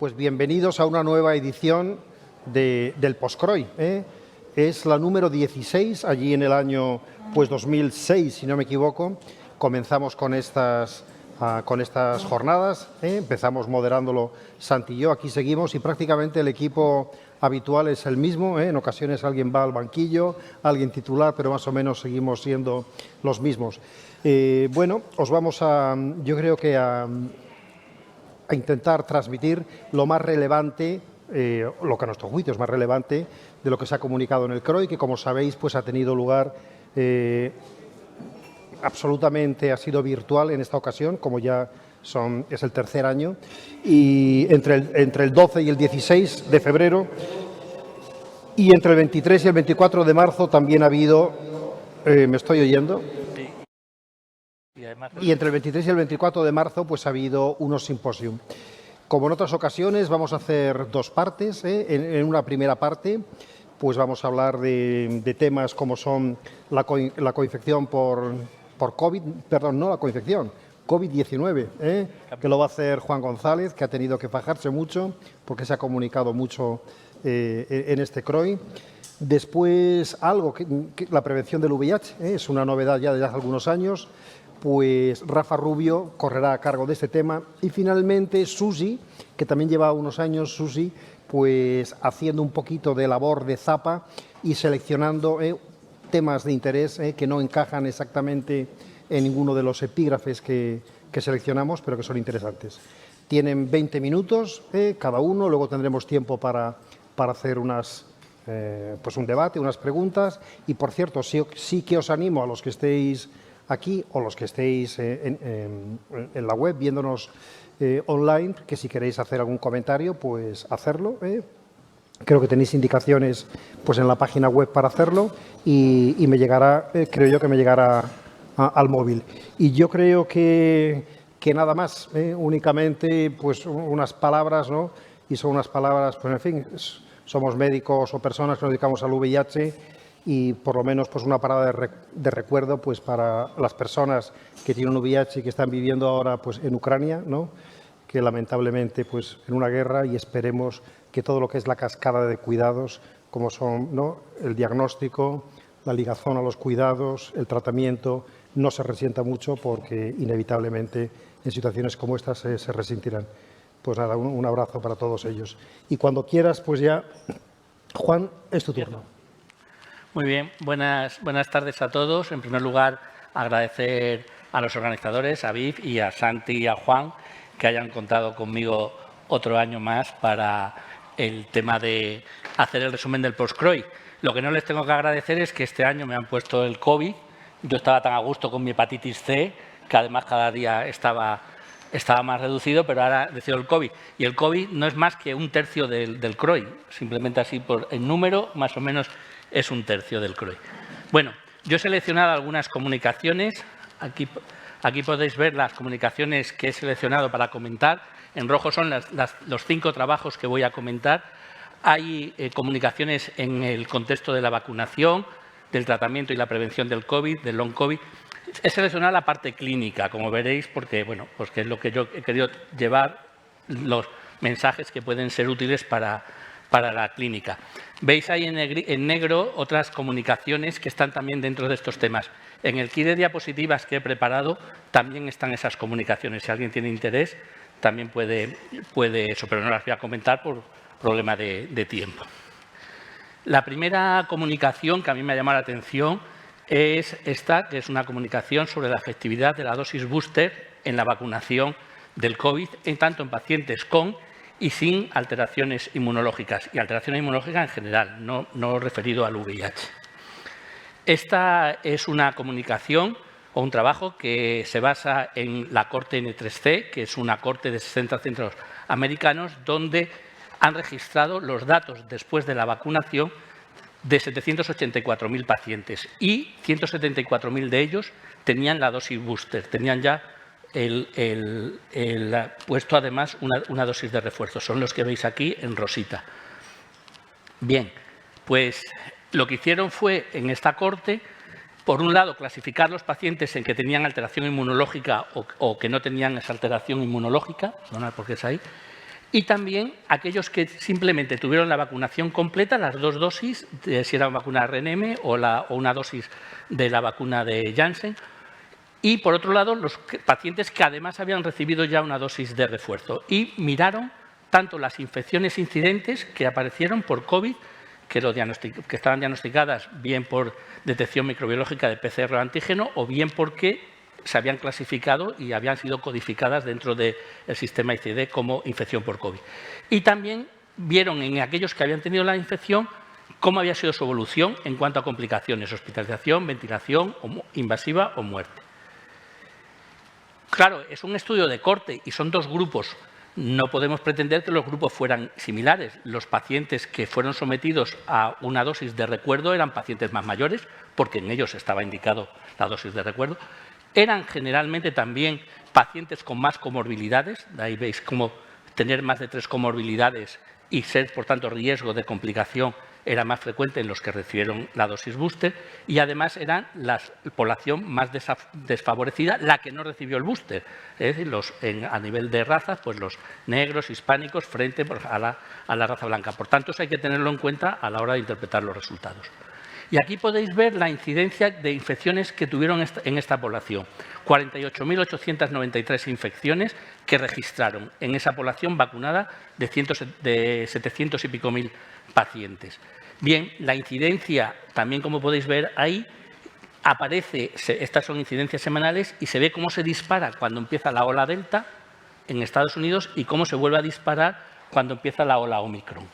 pues bienvenidos a una nueva edición del Post-CROI. Es la número 16, allí en el año 2006, si no me equivoco, comenzamos con estas jornadas, empezamos moderándolo Santi y yo, aquí seguimos y prácticamente el equipo habitual es el mismo, en ocasiones alguien va al banquillo, alguien titular, pero más o menos seguimos siendo los mismos. Bueno, os vamos yo creo que a intentar transmitir lo más relevante, lo que a nuestro juicio es más relevante de lo que se ha comunicado en el CROI, que como sabéis pues ha tenido lugar absolutamente, ha sido virtual en esta ocasión, como ya es el tercer año, y entre el 12 y el 16 de febrero y entre el 23 y el 24 de marzo también ha habido, ¿me estoy oyendo? Y entre el 23 y el 24 de marzo pues ha habido unos simposium. Como en otras ocasiones vamos a hacer dos partes. En una primera parte pues vamos a hablar de temas como son la coinfección por COVID, perdón, no la coinfección, COVID-19, que lo va a hacer Juan González, que ha tenido que fajarse mucho porque se ha comunicado mucho en este CROI. Después algo que la prevención del VIH, es una novedad ya desde hace algunos años. Pues Rafa Rubio correrá a cargo de este tema y finalmente Susi, que también lleva unos años, Susi, pues haciendo un poquito de labor de zapa y seleccionando temas de interés que no encajan exactamente en ninguno de los epígrafes que seleccionamos, pero que son interesantes. Tienen 20 minutos cada uno, luego tendremos tiempo para hacer pues un debate, unas preguntas y, por cierto, sí que os animo a los que estéis aquí o los que estéis en la web viéndonos online, que si queréis hacer algún comentario, pues hacerlo. Creo que tenéis indicaciones pues en la página web para hacerlo y me llegará, creo yo que me llegará al móvil. Y yo creo que nada más, únicamente pues unas palabras, ¿no? Y son unas palabras, pues en fin, somos médicos o personas que nos dedicamos al VIH y por lo menos pues una parada de recuerdo pues para las personas que tienen un VIH y que están viviendo ahora pues en Ucrania, ¿no? Que lamentablemente pues en una guerra, y esperemos que todo lo que es la cascada de cuidados, como son, ¿no?, el diagnóstico, la ligazón a los cuidados, el tratamiento, no se resienta mucho porque inevitablemente en situaciones como estas se resentirán. Pues nada, un abrazo para todos ellos. Y cuando quieras, pues ya, Juan, es tu turno. Muy bien, buenas tardes a todos. En primer lugar, agradecer a los organizadores, a Viv y a Santi y a Juan, que hayan contado conmigo otro año más para el tema de hacer el resumen del Post-CROI. Lo que no les tengo que agradecer es que este año me han puesto el COVID. Yo estaba tan a gusto con mi hepatitis C, que además cada día estaba más reducido, pero ahora decido el COVID. Y el COVID no es más que un tercio del CROI, simplemente así por el número, más o menos es un tercio del CROI. Bueno, yo he seleccionado algunas comunicaciones. Aquí podéis ver las comunicaciones que he seleccionado para comentar. En rojo son los 5 trabajos que voy a comentar. Hay comunicaciones en el contexto de la vacunación, del tratamiento y la prevención del COVID, del long COVID. He seleccionado la parte clínica, como veréis, porque bueno, pues que es lo que yo he querido llevar, los mensajes que pueden ser útiles para la clínica. Veis ahí en negro otras comunicaciones que están también dentro de estos temas. En el kit de diapositivas que he preparado también están esas comunicaciones. Si alguien tiene interés, también puede eso, pero no las voy a comentar por problema de tiempo. La primera comunicación que a mí me ha llamado la atención es esta, que es una comunicación sobre la efectividad de la dosis booster en la vacunación del COVID, tanto en pacientes con y sin alteraciones inmunológicas, y alteraciones inmunológicas en general, no referido al VIH. Esta es una comunicación o un trabajo que se basa en la corte N3C, que es una corte de 60 centros americanos, donde han registrado los datos después de la vacunación de 784.000 pacientes y 174.000 de ellos tenían la dosis booster, tenían ya puesto además una dosis de refuerzo. Son los que veis aquí en rosita. Bien, pues lo que hicieron fue en esta corte, por un lado, clasificar los pacientes en que tenían alteración inmunológica o que no tenían esa alteración inmunológica, porque es ahí, Y también aquellos que simplemente tuvieron la vacunación completa, las 2 dosis, si era una vacuna RNM o una dosis de la vacuna de Janssen. Y, por otro lado, los pacientes que además habían recibido ya una dosis de refuerzo. Y miraron tanto las infecciones incidentes que aparecieron por COVID, que estaban diagnosticadas bien por detección microbiológica de PCR o antígeno, o bien porque se habían clasificado y habían sido codificadas dentro del sistema ICD como infección por COVID. Y también vieron en aquellos que habían tenido la infección cómo había sido su evolución en cuanto a complicaciones, hospitalización, ventilación invasiva o muerte. Claro, es un estudio de corte y son 2 grupos. No podemos pretender que los grupos fueran similares. Los pacientes que fueron sometidos a una dosis de recuerdo eran pacientes más mayores, porque en ellos estaba indicado la dosis de recuerdo. Eran generalmente también pacientes con más comorbilidades. Ahí veis cómo tener más de 3 comorbilidades y ser, por tanto, riesgo de complicación era más frecuente en los que recibieron la dosis booster, y además eran la población más desfavorecida la que no recibió el booster. Es decir, a nivel de razas, pues los negros, hispánicos, frente a la raza blanca. Por tanto, eso hay que tenerlo en cuenta a la hora de interpretar los resultados. Y aquí podéis ver la incidencia de infecciones que tuvieron en esta población. 48.893 infecciones que registraron en esa población vacunada de 700 y pico mil pacientes. Bien, la incidencia, también como podéis ver ahí, aparece, estas son incidencias semanales, y se ve cómo se dispara cuando empieza la ola Delta en Estados Unidos y cómo se vuelve a disparar cuando empieza la ola Omicron.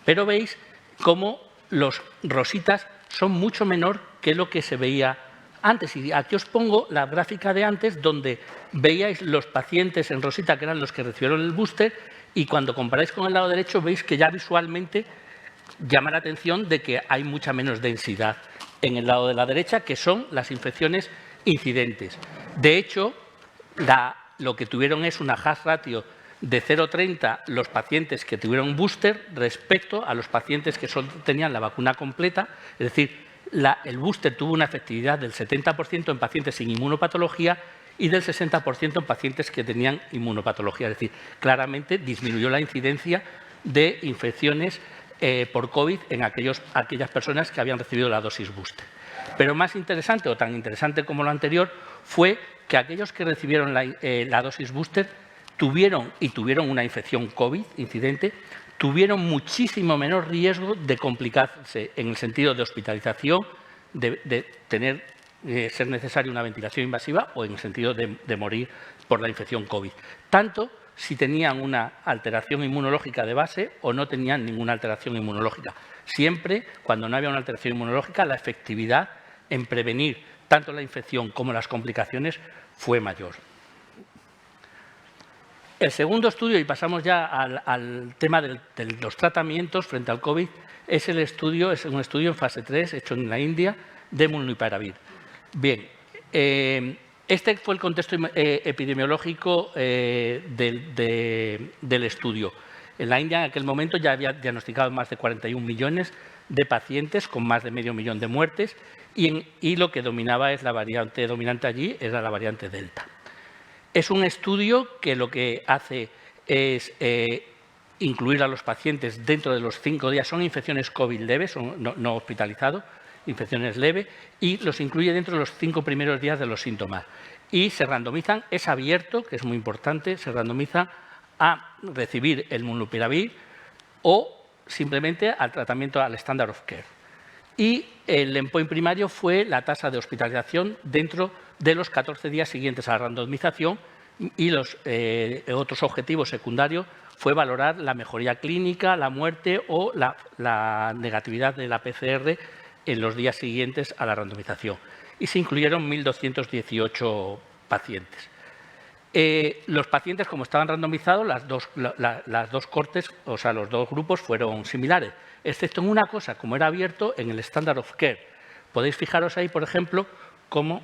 Pero veis cómo los rositas son mucho menor que lo que se veía antes. Y aquí os pongo la gráfica de antes, donde veíais los pacientes en rosita, que eran los que recibieron el booster, y cuando comparáis con el lado derecho, veis que ya visualmente llama la atención de que hay mucha menos densidad en el lado de la derecha, que son las infecciones incidentes. De hecho, lo que tuvieron es una hazard ratio de 0,30 los pacientes que tuvieron booster respecto a los pacientes que tenían la vacuna completa. Es decir, el booster tuvo una efectividad del 70% en pacientes sin inmunopatología y del 60% en pacientes que tenían inmunopatología. Es decir, claramente disminuyó la incidencia de infecciones por COVID en aquellas personas que habían recibido la dosis booster. Pero más interesante, o tan interesante como lo anterior, fue que aquellos que recibieron la dosis booster tuvieron una infección COVID incidente, tuvieron muchísimo menor riesgo de complicarse en el sentido de hospitalización, de ser necesaria una ventilación invasiva o en el sentido de morir por la infección COVID. Tanto si tenían una alteración inmunológica de base o no tenían ninguna alteración inmunológica. Siempre, cuando no había una alteración inmunológica, la efectividad en prevenir tanto la infección como las complicaciones fue mayor. El segundo estudio, y pasamos ya al tema de los tratamientos frente al COVID, es un estudio en fase 3 hecho en la India de Molnupiravir. Bien, este fue el contexto epidemiológico del estudio. En la India, en aquel momento, ya había diagnosticado más de 41 millones de pacientes con más de medio millón de muertes, y lo que dominaba es la variante dominante allí, era la variante Delta. Es un estudio que lo que hace es incluir a los pacientes dentro de los 5 días. Son infecciones COVID leves, no hospitalizados, infecciones leves, y los incluye dentro de los 5 primeros días de los síntomas. Y se randomizan, es abierto, que es muy importante, se randomiza a recibir el Molnupiravir o simplemente al tratamiento, al standard of care. Y el endpoint primario fue la tasa de hospitalización dentro de los 14 días siguientes a la randomización, y los otros objetivos secundarios fue valorar la mejoría clínica, la muerte o la negatividad de la PCR en los días siguientes a la randomización. Y se incluyeron 1.218 pacientes. Los pacientes, como estaban randomizados, las dos cortes, o sea, los dos grupos fueron similares, excepto en una cosa, como era abierto, en el standard of care. Podéis fijaros ahí, por ejemplo, cómo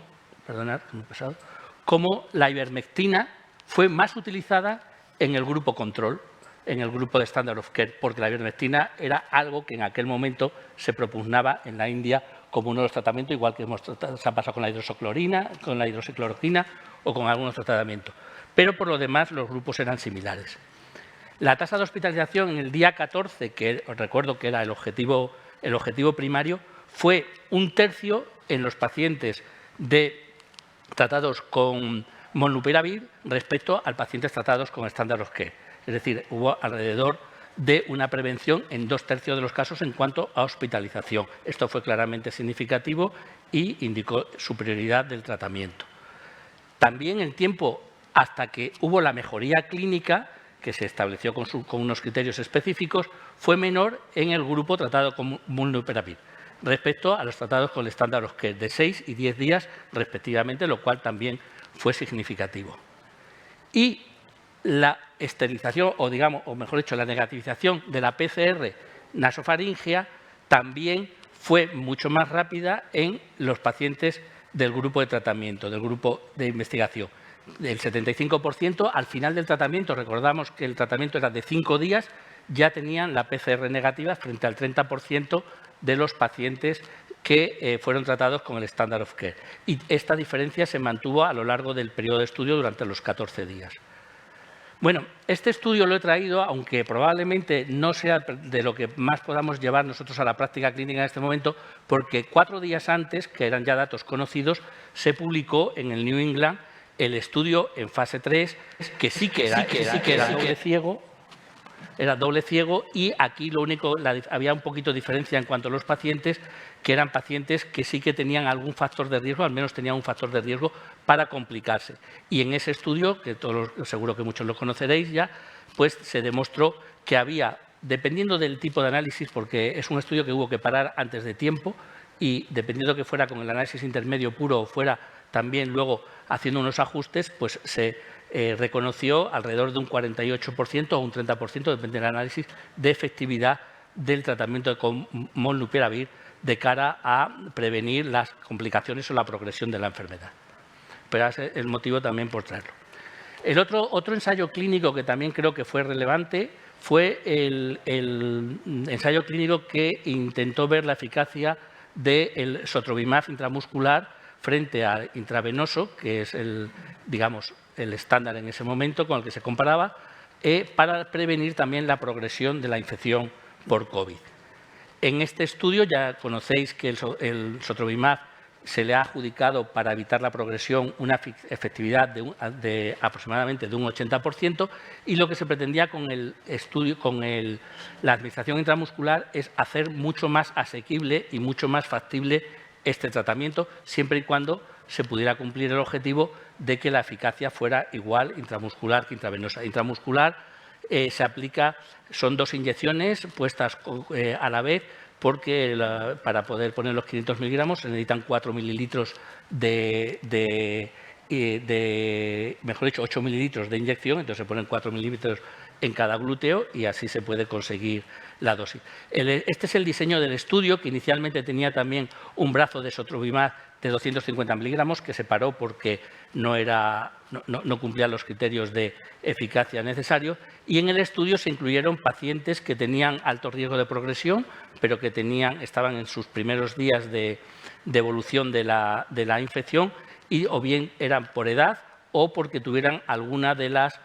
la ivermectina fue más utilizada en el grupo control, en el grupo de standard of care, porque la ivermectina era algo que en aquel momento se propugnaba en la India como uno de los tratamientos, igual que se ha pasado con la hidroxicloroquina o con algún otro tratamiento. Pero por lo demás los grupos eran similares. La tasa de hospitalización en el día 14, que os recuerdo que era el objetivo primario, fue 1/3 en los pacientes tratados con molnupiravir respecto a pacientes tratados con Standard of Care. Es decir, hubo alrededor de una prevención en 2/3 de los casos en cuanto a hospitalización. Esto fue claramente significativo y indicó superioridad del tratamiento. También el tiempo hasta que hubo la mejoría clínica, que se estableció con unos criterios específicos, fue menor en el grupo tratado con molnupiravir respecto a los tratados con el Standard of Care, de 6 y 10 días respectivamente, lo cual también fue significativo. Y la esterilización, o mejor dicho, la negativización de la PCR nasofaríngea también fue mucho más rápida en los pacientes del grupo de tratamiento, del grupo de investigación. Del 75% al final del tratamiento, recordamos que el tratamiento era de 5 días, ya tenían la PCR negativa frente al 30% de los pacientes que fueron tratados con el Standard of Care. Y esta diferencia se mantuvo a lo largo del periodo de estudio durante los 14 días. Bueno, este estudio lo he traído, aunque probablemente no sea de lo que más podamos llevar nosotros a la práctica clínica en este momento, porque 4 días antes, que eran ya datos conocidos, se publicó en el New England el estudio en fase 3, que sí que era doble ciego. Era doble ciego y aquí lo único, había un poquito de diferencia en cuanto a los pacientes, que eran pacientes que sí que tenían algún factor de riesgo, al menos tenían un factor de riesgo para complicarse. Y en ese estudio, que seguro que muchos lo conoceréis ya, pues se demostró que había, dependiendo del tipo de análisis, porque es un estudio que hubo que parar antes de tiempo y dependiendo que fuera con el análisis intermedio puro o fuera también luego haciendo unos ajustes, pues se reconoció alrededor de un 48% o un 30%, depende del análisis, de efectividad del tratamiento con molnupiravir de cara a prevenir las complicaciones o la progresión de la enfermedad. Pero ese es el motivo también por traerlo. El otro ensayo clínico que también creo que fue relevante fue el ensayo clínico que intentó ver la eficacia del sotrovimab intramuscular frente al intravenoso, que es el estándar en ese momento con el que se comparaba, para prevenir también la progresión de la infección por COVID. En este estudio ya conocéis que el sotrovimab se le ha adjudicado para evitar la progresión una efectividad de aproximadamente de un 80% y lo que se pretendía con el estudio, la administración intramuscular es hacer mucho más asequible y mucho más factible este tratamiento, siempre y cuando se pudiera cumplir el objetivo de que la eficacia fuera igual intramuscular que intravenosa. Intramuscular se aplica, son 2 inyecciones puestas a la vez, porque para poder poner los 500 miligramos se necesitan 4 mililitros mejor dicho, 8 mililitros de inyección, entonces se ponen 4 mililitros en cada glúteo y así se puede conseguir la dosis. Este es el diseño del estudio, que inicialmente tenía también un brazo de sotrovimab de 250 miligramos, que se paró porque no cumplía los criterios de eficacia necesarios, y en el estudio se incluyeron pacientes que tenían alto riesgo de progresión, pero que estaban en sus primeros días de evolución de la infección, y o bien eran por edad o porque tuvieran alguna de las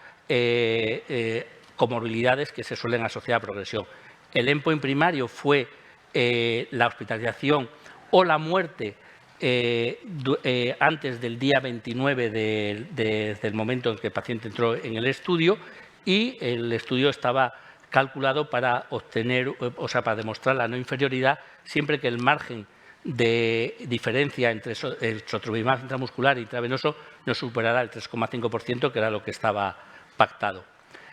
comorbilidades que se suelen asociar a progresión. El endpoint primario fue la hospitalización o la muerte antes del día 29 desde el momento en que el paciente entró en el estudio, y el estudio estaba calculado para para demostrar la no inferioridad siempre que el margen de diferencia entre el sotrovimab intramuscular e intravenoso no superara el 3,5%, que era lo que estaba pactado.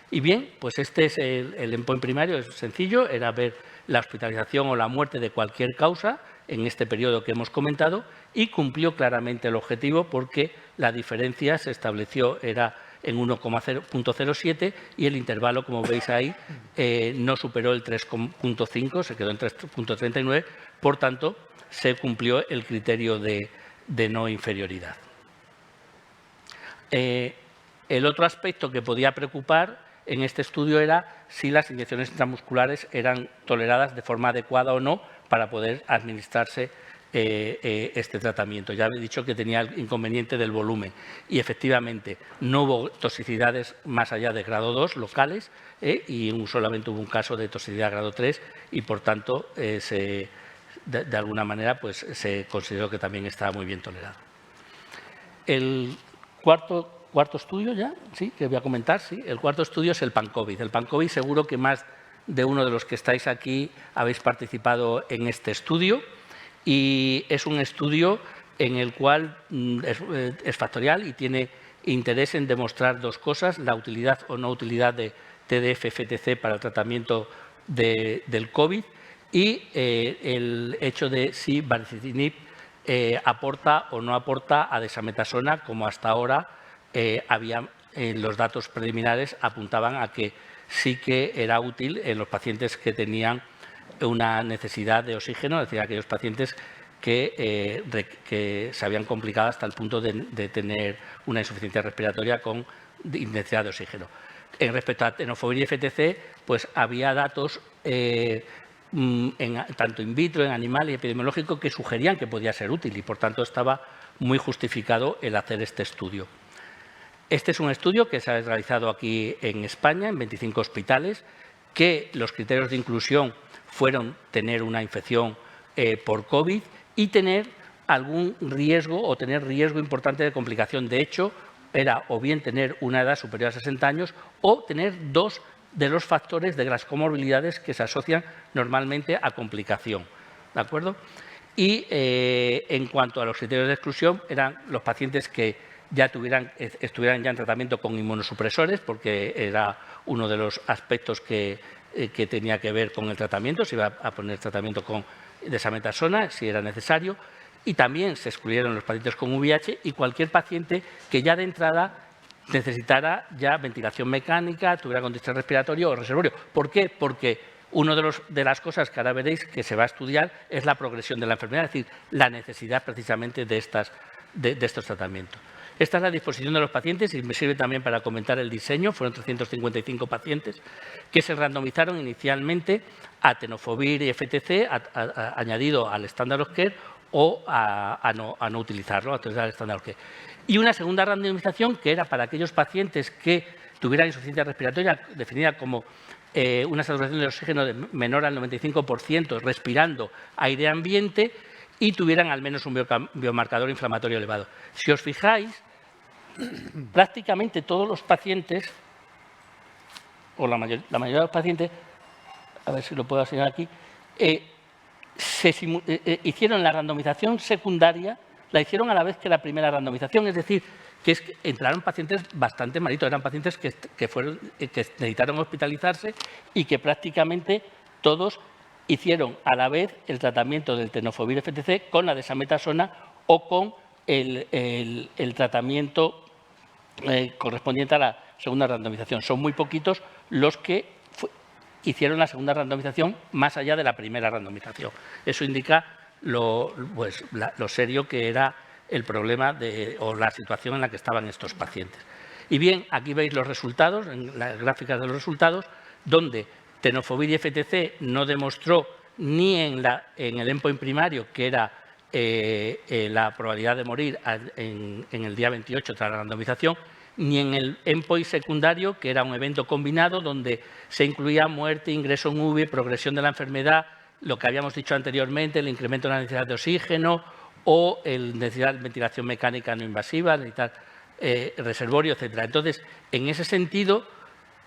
Y bien, pues este es el endpoint primario, es sencillo, era ver la hospitalización o la muerte de cualquier causa en este periodo que hemos comentado, y cumplió claramente el objetivo porque la diferencia se estableció, era en 1,07 y el intervalo, como veis ahí, no superó el 3,5, se quedó en 3,39, por tanto, se cumplió el criterio de no inferioridad. El otro aspecto que podía preocupar en este estudio era si las inyecciones intramusculares eran toleradas de forma adecuada o no para poder administrarse este tratamiento. Ya he dicho que tenía el inconveniente del volumen y efectivamente no hubo toxicidades más allá de grado 2 locales y solamente hubo un caso de toxicidad grado 3 y por tanto de alguna manera pues, se consideró que también estaba muy bien tolerado. El cuarto estudio ya, sí, que voy a comentar, sí, el cuarto estudio es el PANCOVID. El PANCOVID seguro que más de uno de los que estáis aquí habéis participado en este estudio. Y es un estudio en el cual es factorial y tiene interés en demostrar dos cosas, la utilidad o no utilidad de TDF-FTC para el tratamiento del COVID y el hecho de si baricitinib aporta o no aporta a desametasona, como hasta ahora los datos preliminares apuntaban a que sí que era útil en los pacientes que tenían una necesidad de oxígeno, es decir, aquellos pacientes que se habían complicado hasta el punto de tener una insuficiencia respiratoria con necesidad de oxígeno. Respecto a tenofovir y FTC, pues había datos tanto in vitro, en animal y epidemiológico que sugerían que podía ser útil y, por tanto, estaba muy justificado el hacer este estudio. Este es un estudio que se ha realizado aquí en España, en 25 hospitales, que los criterios de inclusión fueron tener una infección por COVID y tener algún riesgo o tener riesgo importante de complicación. De hecho, era o bien tener una edad superior a 60 años o tener dos de los factores de las comorbilidades que se asocian normalmente a complicación. ¿De acuerdo? Y en cuanto a los criterios de exclusión, eran los pacientes que ya estuvieran ya en tratamiento con inmunosupresores, porque era uno de los aspectos que tenía que ver con el tratamiento, se iba a poner tratamiento con desametasona si era necesario, y también se excluyeron los pacientes con VIH y cualquier paciente que ya de entrada necesitara ya ventilación mecánica, tuviera con distrés respiratorio o reservorio. ¿Por qué? Porque una de las cosas que ahora veréis que se va a estudiar es la progresión de la enfermedad, es decir, la necesidad precisamente de estos tratamientos. Esta es la disposición de los pacientes y me sirve también para comentar el diseño. Fueron 355 pacientes que se randomizaron inicialmente a tenofovir y FTC añadido al estándar of care o a no utilizarlo, a utilizar el estándar of care. Y una segunda randomización que era para aquellos pacientes que tuvieran insuficiencia respiratoria definida como una saturación de oxígeno menor al 95% respirando aire ambiente y tuvieran al menos un biomarcador inflamatorio elevado. Si os fijáis, prácticamente todos los pacientes, o la mayoría de los pacientes, a ver si lo puedo señalar aquí, hicieron la randomización secundaria, la hicieron a la vez que la primera randomización, es decir, que entraron pacientes bastante malitos, eran pacientes que necesitaron hospitalizarse y que prácticamente todos hicieron a la vez el tratamiento del tenofovir FTC con la desametasona o con el tratamiento correspondiente a la segunda randomización. Son muy poquitos los que hicieron la segunda randomización más allá de la primera randomización. Eso indica lo serio que era el problema o la situación en la que estaban estos pacientes. Y bien, aquí veis los resultados, en las gráficas de los resultados, donde tenofovir y FTC no demostró ni en el endpoint primario, que era la probabilidad de morir en el día 28 tras la randomización, ni en el endpoint secundario, que era un evento combinado donde se incluía muerte, ingreso en UVI, progresión de la enfermedad, lo que habíamos dicho anteriormente, el incremento de la necesidad de oxígeno o necesidad de ventilación mecánica no invasiva, necesitar reservorio, etcétera. Entonces, en ese sentido,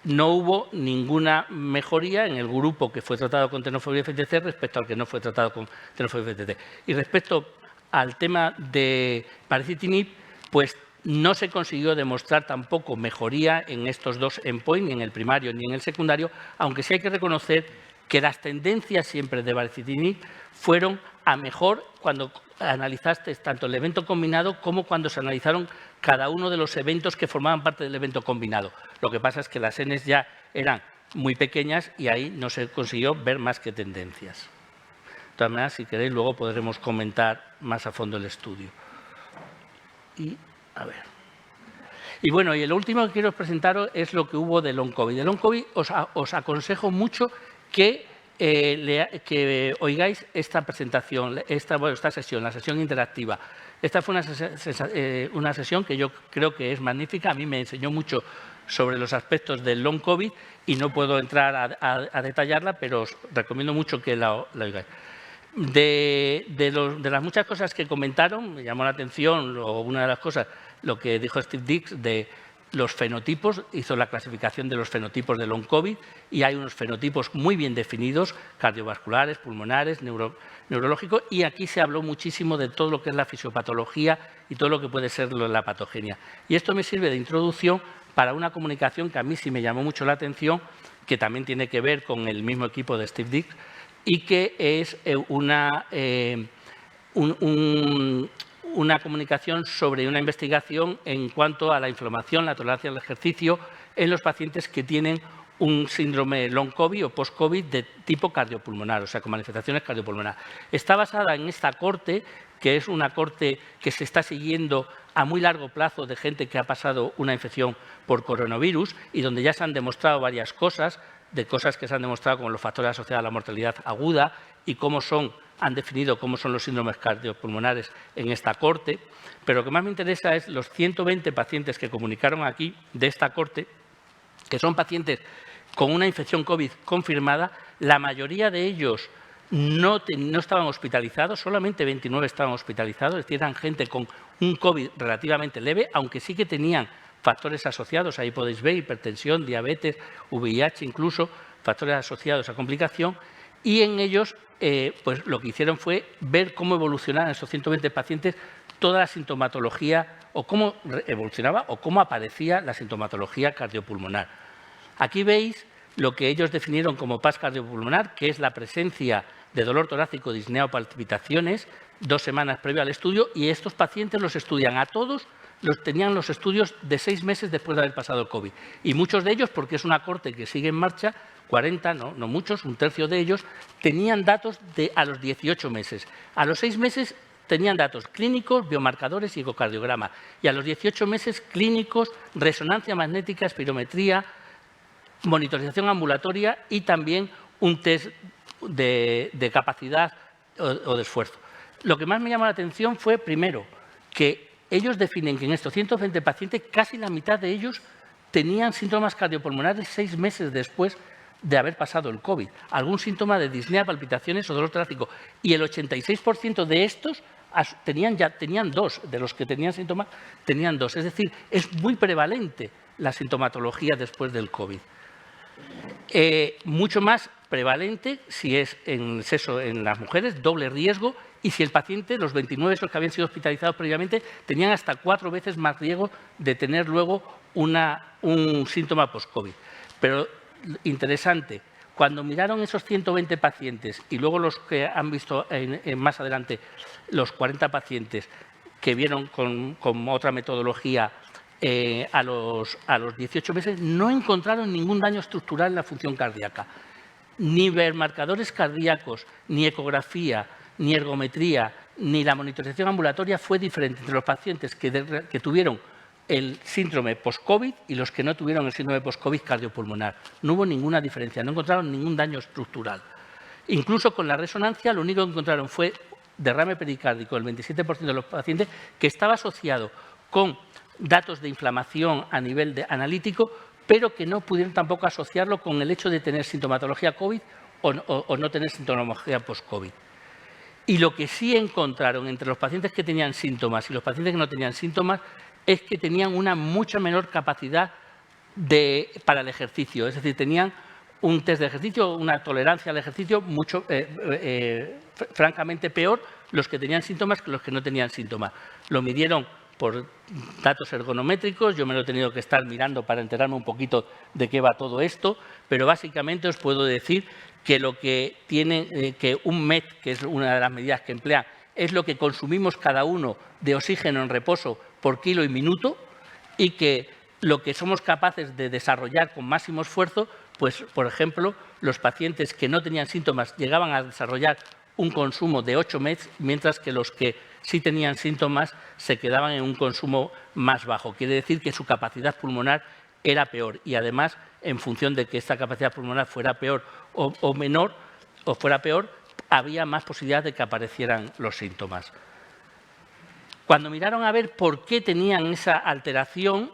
no hubo ninguna mejoría en el grupo que fue tratado con tenofovir FTC respecto al que no fue tratado con tenofovir FTC. Y respecto al tema de baricitinib, pues no se consiguió demostrar tampoco mejoría en estos dos endpoints, ni en el primario ni en el secundario, aunque sí hay que reconocer que las tendencias siempre de baricitinib fueron a mejor cuando analizaste tanto el evento combinado como cuando se analizaron cada uno de los eventos que formaban parte del evento combinado. Lo que pasa es que las Ns ya eran muy pequeñas y ahí no se consiguió ver más que tendencias. De todas maneras, si queréis, luego podremos comentar más a fondo el estudio. Y, a ver. Y bueno, y lo último que quiero presentaros es lo que hubo de long COVID. De long COVID os aconsejo mucho que que oigáis esta presentación, esta sesión, la sesión interactiva. Esta fue una sesión que yo creo que es magnífica. A mí me enseñó mucho sobre los aspectos del long COVID y no puedo entrar a detallarla, pero os recomiendo mucho que la oigáis. De las muchas cosas que comentaron, me llamó la atención, una de las cosas, lo que dijo Steve Dix de los fenotipos, hizo la clasificación de los fenotipos de long COVID y hay unos fenotipos muy bien definidos, cardiovasculares, pulmonares, neurológicos, y aquí se habló muchísimo de todo lo que es la fisiopatología y todo lo que puede ser la patogenia. Y esto me sirve de introducción para una comunicación que a mí sí me llamó mucho la atención, que también tiene que ver con el mismo equipo de Steve Dix, y que es una comunicación sobre una investigación en cuanto a la inflamación, la tolerancia al ejercicio en los pacientes que tienen un síndrome long COVID o post-COVID de tipo cardiopulmonar, o sea, con manifestaciones cardiopulmonares. Está basada en esta corte, que es una corte que se está siguiendo a muy largo plazo de gente que ha pasado una infección por coronavirus y donde ya se han demostrado varias cosas, de cosas que se han demostrado como los factores asociados a la mortalidad aguda y han definido cómo son los síndromes cardiopulmonares en esta corte. Pero lo que más me interesa es los 120 pacientes que comunicaron aquí de esta corte, que son pacientes con una infección COVID confirmada. La mayoría de ellos no estaban hospitalizados, solamente 29 estaban hospitalizados, es decir, eran gente con un COVID relativamente leve, aunque sí que tenían factores asociados, ahí podéis ver, hipertensión, diabetes, VIH, incluso factores asociados a complicación, y en ellos pues lo que hicieron fue ver cómo evolucionaban esos 120 pacientes toda la sintomatología, o cómo evolucionaba o cómo aparecía la sintomatología cardiopulmonar. Aquí veis lo que ellos definieron como PAS cardiopulmonar, que es la presencia de dolor torácico, disnea o palpitaciones 2 semanas previo al estudio, y estos pacientes los estudian a todos, tenían los estudios de 6 meses después de haber pasado el COVID. Y muchos de ellos, porque es una corte que sigue en marcha, 40, no muchos, un tercio de ellos, tenían datos a los 18 meses. A los 6 meses tenían datos clínicos, biomarcadores y ecocardiograma. Y a los 18 meses clínicos, resonancia magnética, espirometría, monitorización ambulatoria y también un test de capacidad o de esfuerzo. Lo que más me llamó la atención fue, primero, que ellos definen que en estos 120 pacientes, casi la mitad de ellos tenían síntomas cardiopulmonares 6 meses después de haber pasado el COVID. Algún síntoma de disnea, palpitaciones o dolor torácico. Y el 86% de estos tenían 2, de los que tenían síntomas, tenían 2. Es decir, es muy prevalente la sintomatología después del COVID. Mucho más prevalente si es en sexo en las mujeres, doble riesgo, y si el paciente, los 29 esos que habían sido hospitalizados previamente, tenían hasta 4 veces más riesgo de tener luego un síntoma post-COVID. Pero interesante, cuando miraron esos 120 pacientes y luego los que han visto más adelante, los 40 pacientes que vieron con otra metodología a los 18 meses, no encontraron ningún daño estructural en la función cardíaca. Ni marcadores cardíacos, ni ecografía, ni ergometría, ni la monitorización ambulatoria fue diferente entre los pacientes que tuvieron el síndrome post-COVID y los que no tuvieron el síndrome post-COVID cardiopulmonar. No hubo ninguna diferencia, no encontraron ningún daño estructural. Incluso con la resonancia, lo único que encontraron fue derrame pericárdico, el 27% de los pacientes, que estaba asociado con datos de inflamación a nivel analítico, pero que no pudieron tampoco asociarlo con el hecho de tener sintomatología COVID o no tener sintomatología post-COVID. Y lo que sí encontraron entre los pacientes que tenían síntomas y los pacientes que no tenían síntomas es que tenían una mucha menor capacidad para el ejercicio. Es decir, tenían un test de ejercicio, una tolerancia al ejercicio francamente peor los que tenían síntomas que los que no tenían síntomas. Lo midieron por datos ergonométricos, yo me lo he tenido que estar mirando para enterarme un poquito de qué va todo esto, pero básicamente os puedo decir que lo que tiene, que un MET, que es una de las medidas que emplean, es lo que consumimos cada uno de oxígeno en reposo por kilo y minuto, y que lo que somos capaces de desarrollar con máximo esfuerzo, pues, por ejemplo, los pacientes que no tenían síntomas llegaban a desarrollar un consumo de 8 METs, mientras que los que sí tenían síntomas se quedaban en un consumo más bajo. Quiere decir que su capacidad pulmonar era peor y, además, en función de que esta capacidad pulmonar fuera peor o menor, o fuera peor, había más posibilidad de que aparecieran los síntomas. Cuando miraron a ver por qué tenían esa alteración,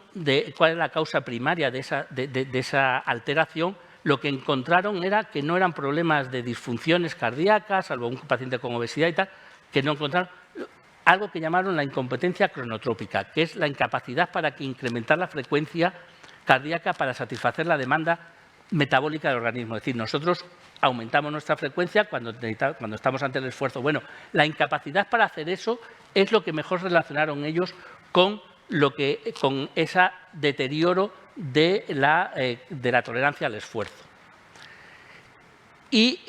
cuál es la causa primaria de esa alteración, lo que encontraron era que no eran problemas de disfunciones cardíacas, salvo un paciente con obesidad y tal, que no encontraron algo que llamaron la incompetencia cronotrópica, que es la incapacidad para incrementar la frecuencia cardíaca para satisfacer la demanda metabólica del organismo. Es decir, nosotros aumentamos nuestra frecuencia cuando estamos ante el esfuerzo. Bueno, la incapacidad para hacer eso es lo que mejor relacionaron ellos con ese deterioro de la tolerancia al esfuerzo. Y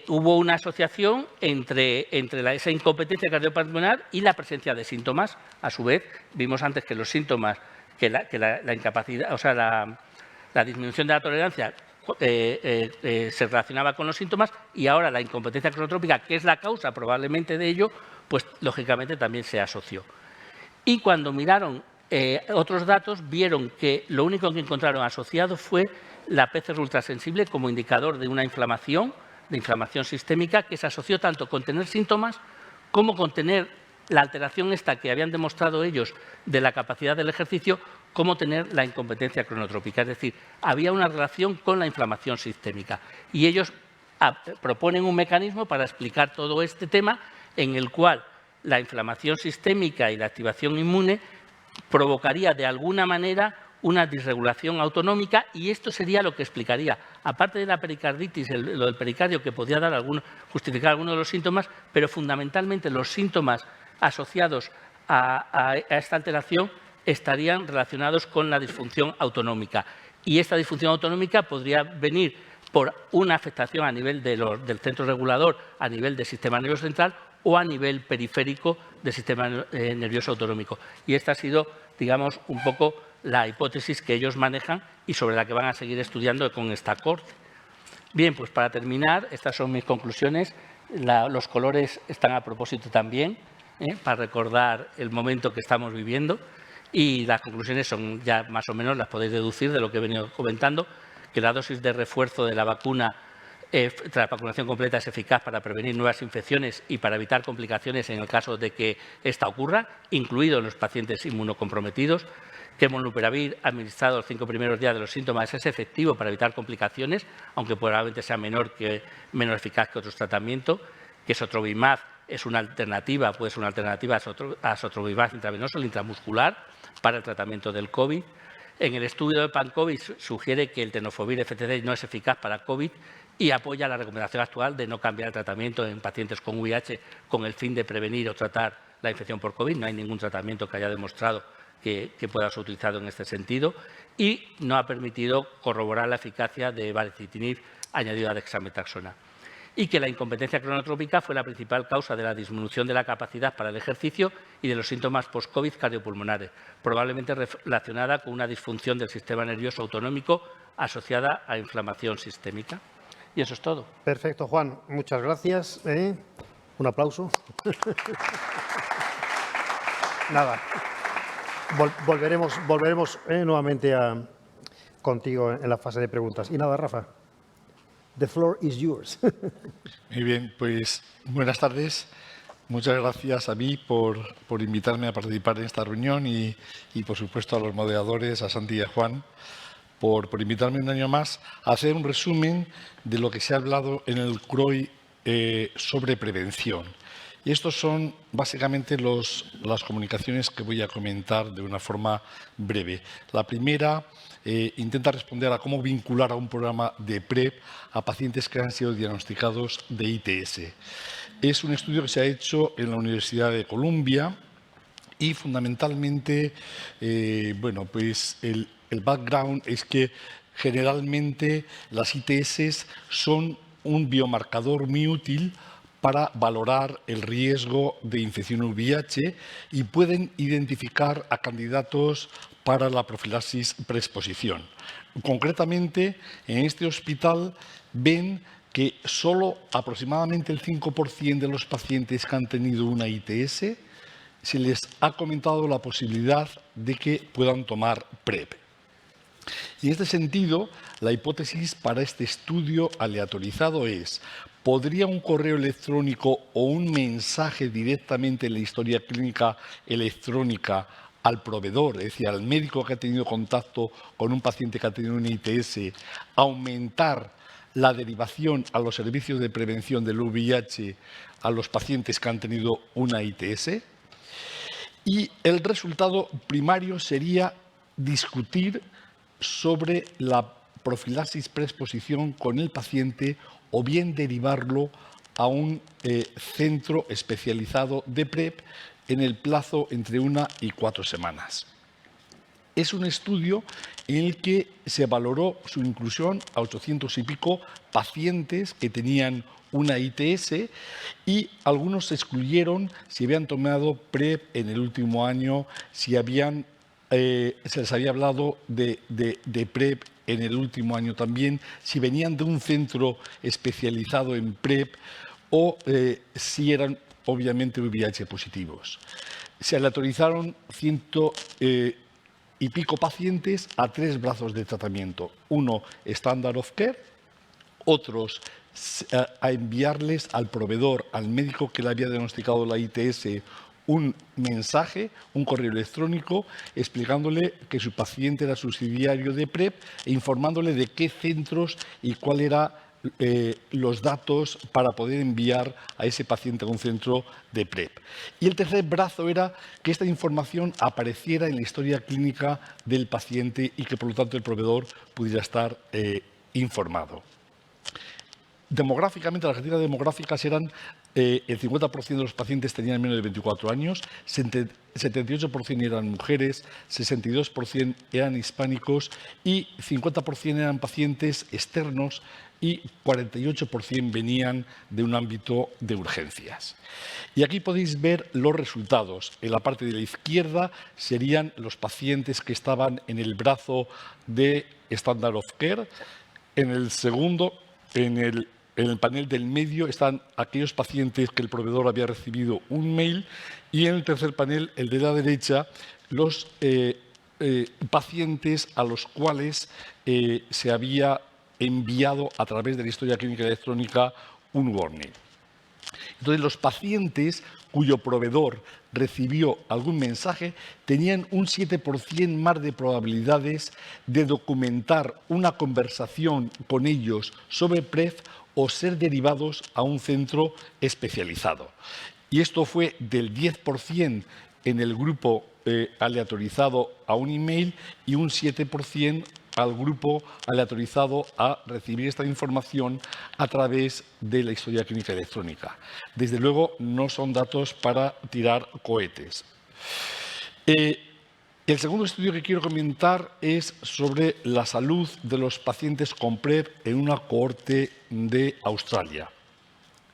hubo una asociación entre esa incompetencia cardiopulmonar y la presencia de síntomas. A su vez, vimos antes que los síntomas, que la incapacidad, o sea, la disminución de la tolerancia se relacionaba con los síntomas, y ahora la incompetencia cronotrópica, que es la causa probablemente de ello, pues lógicamente también se asoció. Y cuando miraron otros datos, vieron que lo único que encontraron asociado fue la PCR ultrasensible como indicador de una inflamación sistémica, que se asoció tanto con tener síntomas como con tener la alteración esta que habían demostrado ellos de la capacidad del ejercicio, como tener la incompetencia cronotrópica. Es decir, había una relación con la inflamación sistémica. Y ellos proponen un mecanismo para explicar todo este tema, en el cual la inflamación sistémica y la activación inmune provocaría de alguna manera una disregulación autonómica, y esto sería lo que explicaría, aparte de la pericarditis, lo del pericardio, que podía justificar algunos de los síntomas, pero fundamentalmente los síntomas asociados a esta alteración estarían relacionados con la disfunción autonómica. Y esta disfunción autonómica podría venir por una afectación a nivel del centro regulador, a nivel del sistema nervioso central, o a nivel periférico del sistema nervioso autonómico. Y esta ha sido, digamos, un poco la hipótesis que ellos manejan y sobre la que van a seguir estudiando con esta corte. Bien, pues para terminar, estas son mis conclusiones. Los colores están a propósito también, para recordar el momento que estamos viviendo, y las conclusiones son ya más o menos, las podéis deducir de lo que he venido comentando, que la dosis de refuerzo de la vacuna tras la vacunación completa es eficaz para prevenir nuevas infecciones y para evitar complicaciones en el caso de que esta ocurra, incluidos los pacientes inmunocomprometidos, que Molnupiravir, administrado los 5 primeros días de los síntomas, es efectivo para evitar complicaciones, aunque probablemente sea menos eficaz que otros tratamientos, que Sotrovimab es una alternativa, puede ser una alternativa a Sotrovimab intravenoso, el intramuscular, para el tratamiento del COVID. En el estudio de PanCovid sugiere que el tenofovir FTD no es eficaz para COVID y apoya la recomendación actual de no cambiar el tratamiento en pacientes con VIH con el fin de prevenir o tratar la infección por COVID. No hay ningún tratamiento que haya demostrado que pueda ser utilizado en este sentido, y no ha permitido corroborar la eficacia de baricitinib añadido a dexametasona. Y que la incompetencia cronotrópica fue la principal causa de la disminución de la capacidad para el ejercicio y de los síntomas post-COVID cardiopulmonares, probablemente relacionada con una disfunción del sistema nervioso autonómico asociada a inflamación sistémica. Y eso es todo. Perfecto, Juan. Muchas gracias. Un aplauso. Nada. Volveremos nuevamente contigo en la fase de preguntas. Y nada, Rafa. The floor is yours. Muy bien, pues buenas tardes. Muchas gracias a mí por invitarme a participar en esta reunión y por supuesto, a los moderadores, a Santi y a Juan, por invitarme un año más a hacer un resumen de lo que se ha hablado en el CROI sobre prevención. Y estos son básicamente las comunicaciones que voy a comentar de una forma breve. La primera intenta responder a cómo vincular a un programa de PrEP a pacientes que han sido diagnosticados de ITS. Es un estudio que se ha hecho en la Universidad de Columbia y fundamentalmente, bueno, pues el background es que generalmente las ITS son un biomarcador muy útil para valorar el riesgo de infección VIH y pueden identificar a candidatos para la profilaxis preexposición. Concretamente, en este hospital ven que solo aproximadamente el 5% de los pacientes que han tenido una ITS se les ha comentado la posibilidad de que puedan tomar PrEP. Y en este sentido, la hipótesis para este estudio aleatorizado es: ¿podría un correo electrónico o un mensaje directamente en la historia clínica electrónica al proveedor, es decir, al médico que ha tenido contacto con un paciente que ha tenido una ITS, aumentar la derivación a los servicios de prevención del VIH a los pacientes que han tenido una ITS? Y el resultado primario sería discutir sobre la profilaxis preexposición con el paciente o bien derivarlo a un centro especializado de PrEP en el plazo entre 1 y 4 semanas. Es un estudio en el que se valoró su inclusión a 800 y pico pacientes que tenían una ITS y algunos se excluyeron si habían tomado PrEP en el último año, si se les había hablado de PrEP en el último año también, si venían de un centro especializado en PrEP o si eran obviamente VIH positivos. Se aleatorizaron 100 y pico pacientes a 3 brazos de tratamiento. Uno, Standard of Care, otros a enviarles al proveedor, al médico que le había diagnosticado la ITS, un mensaje, un correo electrónico, explicándole que su paciente era subsidiario de PrEP e informándole de qué centros y cuál era los datos para poder enviar a ese paciente a un centro de PrEP. Y el tercer brazo era que esta información apareciera en la historia clínica del paciente y que, por lo tanto, el proveedor pudiera estar informado. Demográficamente, las características demográficas eran el 50% de los pacientes tenían menos de 24 años, 78% eran mujeres, 62% eran hispánicos y 50% eran pacientes externos y 48% venían de un ámbito de urgencias. Y aquí podéis ver los resultados. En la parte de la izquierda serían los pacientes que estaban en el brazo de Standard of Care. En el segundo, en el panel del medio, están aquellos pacientes que el proveedor había recibido un mail y en el tercer panel, el de la derecha, los pacientes a los cuales se había enviado a través de la historia clínica electrónica un warning. Entonces, los pacientes cuyo proveedor recibió algún mensaje tenían un 7% más de probabilidades de documentar una conversación con ellos sobre PrEP o ser derivados a un centro especializado. Y esto fue del 10% en el grupo aleatorizado a un email y un 7% al grupo aleatorizado a recibir esta información a través de la historia clínica electrónica. Desde luego, no son datos para tirar cohetes. El segundo estudio que quiero comentar es sobre la salud de los pacientes con PrEP en una cohorte de Australia.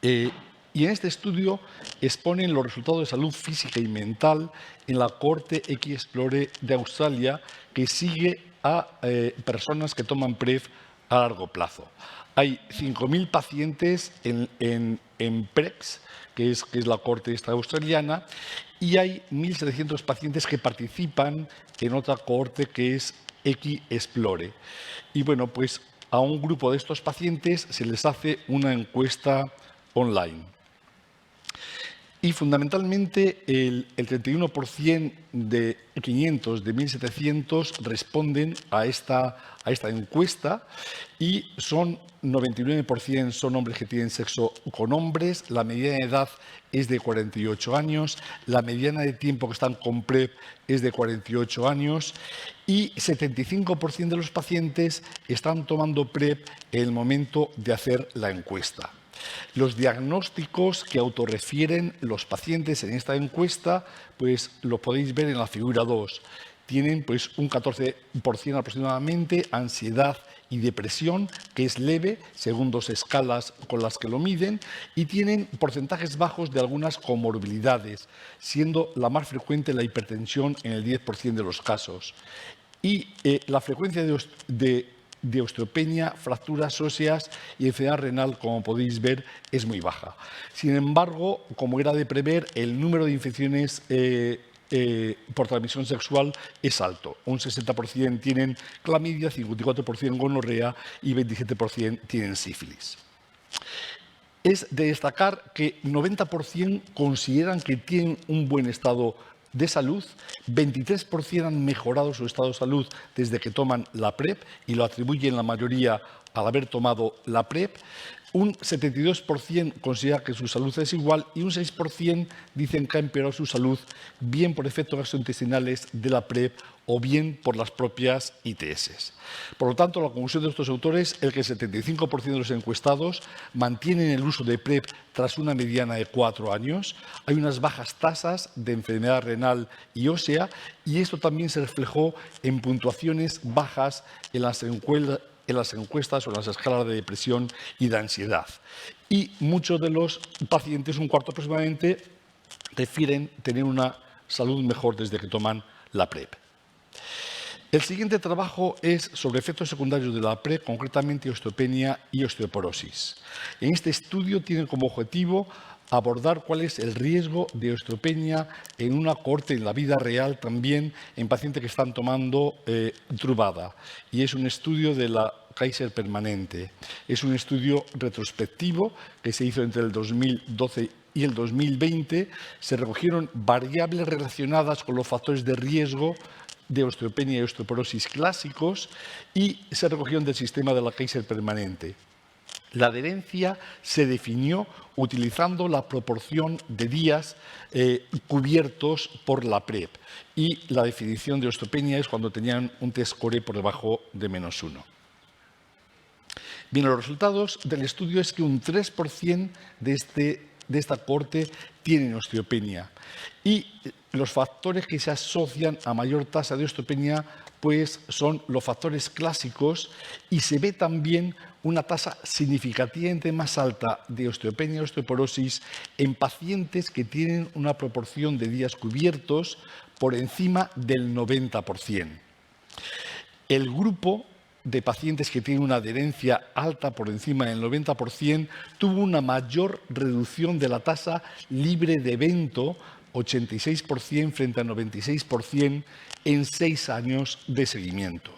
Y en este estudio exponen los resultados de salud física y mental en la cohorte X-Explore de Australia, que sigue a personas que toman PrEP a largo plazo. Hay 5.000 pacientes en PrEPs, que es la cohorte esta australiana, y hay 1.700 pacientes que participan en otra cohorte que es X-Explore. Y bueno, pues a un grupo de estos pacientes se les hace una encuesta online. Y fundamentalmente el 31% de 500 de 1.700 responden a esta encuesta y son 99% son hombres que tienen sexo con hombres, la mediana de edad es de 48 años, la mediana de tiempo que están con PrEP es de 48 años y 75% de los pacientes están tomando PrEP en el momento de hacer la encuesta. Los diagnósticos que autorrefieren los pacientes en esta encuesta, pues lo podéis ver en la figura 2. Tienen pues un 14% aproximadamente ansiedad y depresión, que es leve, según 2 escalas con las que lo miden, y tienen porcentajes bajos de algunas comorbilidades, siendo la más frecuente la hipertensión en el 10% de los casos. Y la frecuencia de osteopenia, fracturas óseas y enfermedad renal, como podéis ver, es muy baja. Sin embargo, como era de prever, el número de infecciones por transmisión sexual es alto. Un 60% tienen clamidia, 54% gonorrea y 27% tienen sífilis. es de destacar que 90% consideran que tienen un buen estado de salud, 23% han mejorado su estado de salud desde que toman la PrEP y lo atribuyen la mayoría al haber tomado la PrEP. Un 72% considera que su salud es igual y un 6% dicen que ha empeorado su salud bien por efectos gastrointestinales de la PrEP o bien por las propias ITS. Por lo tanto, la conclusión de estos autores es que el 75% de los encuestados mantienen el uso de PrEP tras una mediana de 4 años. Hay unas bajas tasas de enfermedad renal y ósea y esto también se reflejó en puntuaciones bajas en las encuestas o en las escalas de depresión y de ansiedad. Y muchos de los pacientes, un cuarto aproximadamente, refieren tener una salud mejor desde que toman la PrEP. El siguiente trabajo es sobre efectos secundarios de la PrEP, concretamente osteopenia y osteoporosis. En este estudio tienen como objetivo abordar cuál es el riesgo de osteopenia en una cohorte en la vida real también en pacientes que están tomando Truvada. Y es un estudio de la Kaiser Permanente. Es un estudio retrospectivo que se hizo entre el 2012 y el 2020. Se recogieron variables relacionadas con los factores de riesgo de osteopenia y osteoporosis clásicos y se recogieron del sistema de la Kaiser Permanente. La adherencia se definió utilizando la proporción de días cubiertos por la PrEP y la definición de osteopenia es cuando tenían un T-score por debajo de -1. Bien, los resultados del estudio es que un 3% de esta cohorte tienen osteopenia y los factores que se asocian a mayor tasa de osteopenia pues son los factores clásicos y se ve también una tasa significativamente más alta de osteopenia y osteoporosis en pacientes que tienen una proporción de días cubiertos por encima del 90%. El grupo de pacientes que tienen una adherencia alta por encima del 90% tuvo una mayor reducción de la tasa libre de evento, 86% frente a 96% en 6 años de seguimiento.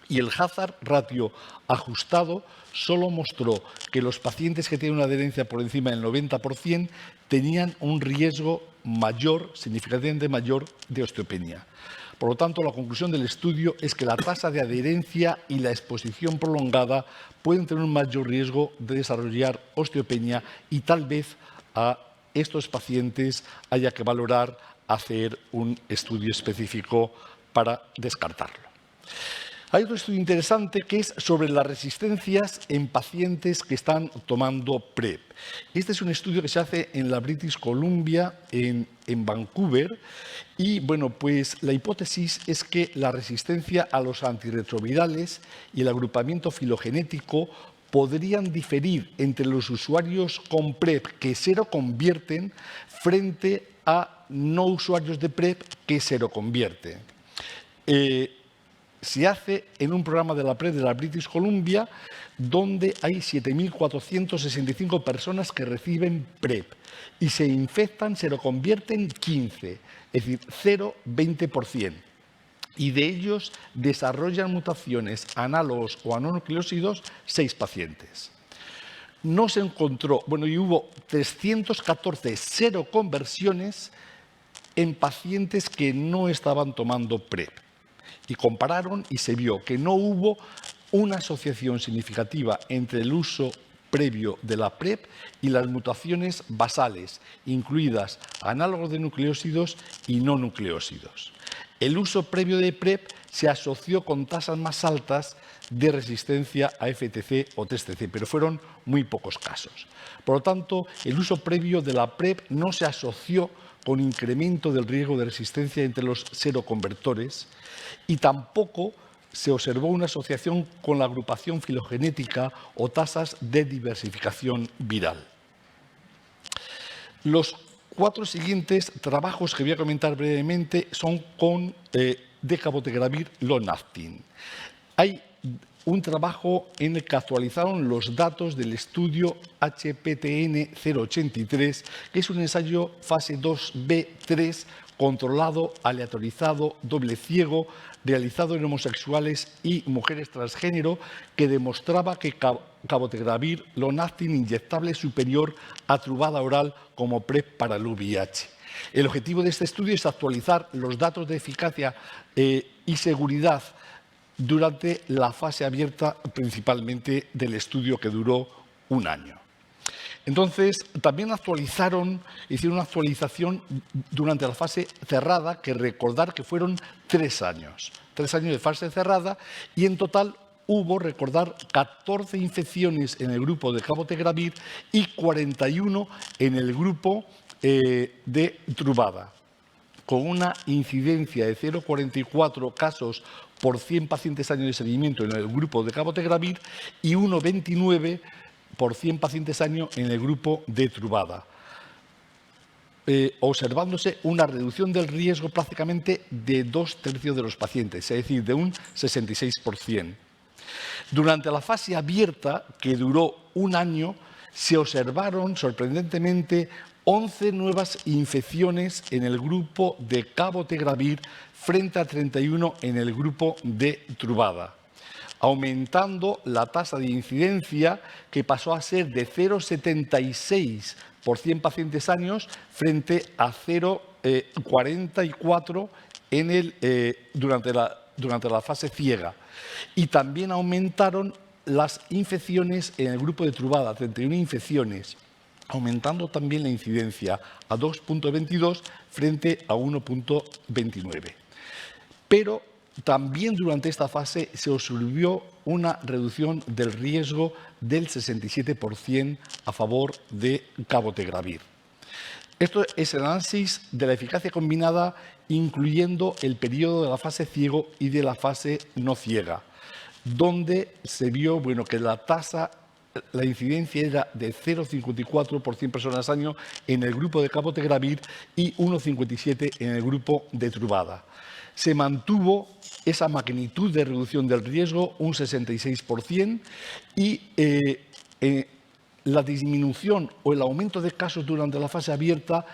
Y el hazard ratio ajustado solo mostró que los pacientes que tienen una adherencia por encima del 90% tenían un riesgo mayor, significativamente mayor, de osteopenia. Por lo tanto, la conclusión del estudio es que la tasa de adherencia y la exposición prolongada pueden tener un mayor riesgo de desarrollar osteopenia y tal vez a estos pacientes haya que valorar hacer un estudio específico para descartarlo. Hay otro estudio interesante que es sobre las resistencias en pacientes que están tomando PrEP. Este es un estudio que se hace en la British Columbia, en Vancouver, y bueno, pues la hipótesis es que la resistencia a los antirretrovirales y el agrupamiento filogenético podrían diferir entre los usuarios con PrEP que seroconvierten frente a no usuarios de PrEP que seroconvierten. Se hace en un programa de la PrEP de la British Columbia donde hay 7.465 personas que reciben PrEP y se infectan, seroconvierten 15, es decir, 0,20%. Y de ellos desarrollan mutaciones análogos o anonucleósidos 6 pacientes. No se encontró, bueno, y hubo 314 seroconversiones en pacientes que no estaban tomando PrEP. Y compararon y se vio que no hubo una asociación significativa entre el uso previo de la PrEP y las mutaciones basales, incluidas análogos de nucleósidos y no nucleósidos. El uso previo de PrEP se asoció con tasas más altas de resistencia a FTC o TSTC, pero fueron muy pocos casos. Por lo tanto, el uso previo de la PrEP no se asoció con incremento del riesgo de resistencia entre los seroconvertores y tampoco se observó una asociación con la agrupación filogenética o tasas de diversificación viral. Los 4 siguientes trabajos que voy a comentar brevemente son con decabotegravir long-acting. Hay un trabajo en el que actualizaron los datos del estudio HPTN 083, que es un ensayo fase 2B3 controlado, aleatorizado, doble ciego, realizado en homosexuales y mujeres transgénero, que demostraba que cabotegravir long-acting inyectable superior a Truvada oral como PrEP para el VIH. El objetivo de este estudio es actualizar los datos de eficacia y seguridad durante la fase abierta, principalmente del estudio que duró un año. Entonces, también hicieron una actualización durante la fase cerrada, que recordar que fueron 3 años. 3 años de fase cerrada y en total hubo, recordar, 14 infecciones en el grupo de cabotegravir y 41 en el grupo de Truvada, con una incidencia de 0,44 casos por 100 pacientes año de seguimiento en el grupo de cabotegravir y 1,29 por 100 pacientes año en el grupo de Truvada, observándose una reducción del riesgo prácticamente de 2/3 de los pacientes, es decir, de un 66%. Durante la fase abierta, que duró un año, se observaron, sorprendentemente, 11 nuevas infecciones en el grupo de cabotegravir frente a 31 en el grupo de Truvada, aumentando la tasa de incidencia, que pasó a ser de 0,76 por 100 pacientes años frente a 0,44 durante la fase ciega. Y también aumentaron las infecciones en el grupo de Truvada, 31 infecciones, aumentando también la incidencia a 2,22 frente a 1,29. Pero también durante esta fase se observó una reducción del riesgo del 67% a favor de cabotegravir. Esto es el análisis de la eficacia combinada, incluyendo el periodo de la fase ciego y de la fase no ciega, donde se vio que la incidencia era de 0,54 por 100 personas año en el grupo de cabotegravir y 1,57 en el grupo de Truvada. Se mantuvo esa magnitud de reducción del riesgo, un 66%, y la disminución o el aumento de casos durante la fase abierta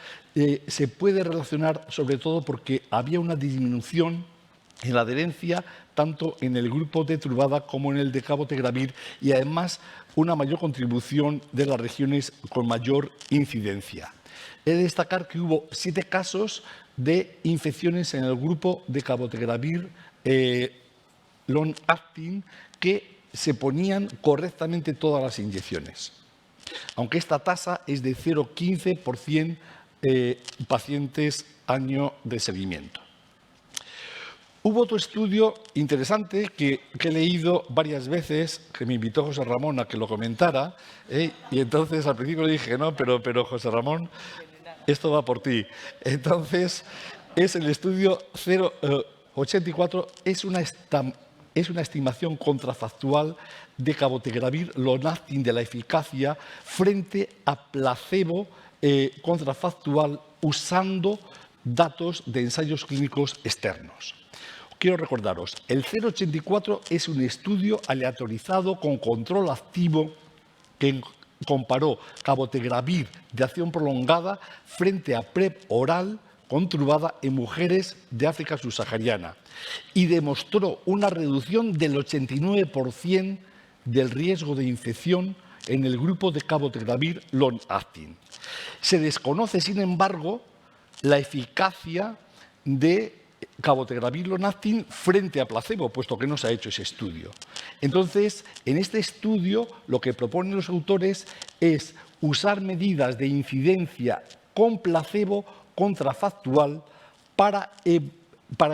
se puede relacionar sobre todo porque había una disminución en la adherencia tanto en el grupo de Truvada como en el de cabotegravir y además una mayor contribución de las regiones con mayor incidencia. He de destacar que hubo 7 casos de infecciones en el grupo de cabotegravir long-acting que se ponían correctamente todas las inyecciones, aunque esta tasa es de 0,15 por 100 pacientes año de seguimiento. Hubo otro estudio interesante que he leído varias veces, que me invitó José Ramón a que lo comentara, y entonces al principio le dije, no, pero José Ramón, esto va por ti. Entonces, es el estudio 084, es una estimación contrafactual de cabotegravir long-acting de la eficacia frente a placebo contrafactual usando datos de ensayos clínicos externos. Quiero recordaros, el 084 es un estudio aleatorizado con control activo que comparó cabotegravir de acción prolongada frente a PrEP oral con Truvada en mujeres de África subsahariana y demostró una reducción del 89% del riesgo de infección en el grupo de cabotegravir long-acting. Se desconoce, sin embargo, la eficacia de cabotegravir long-acting frente a placebo, puesto que no se ha hecho ese estudio. Entonces, en este estudio, lo que proponen los autores es usar medidas de incidencia con placebo contrafactual para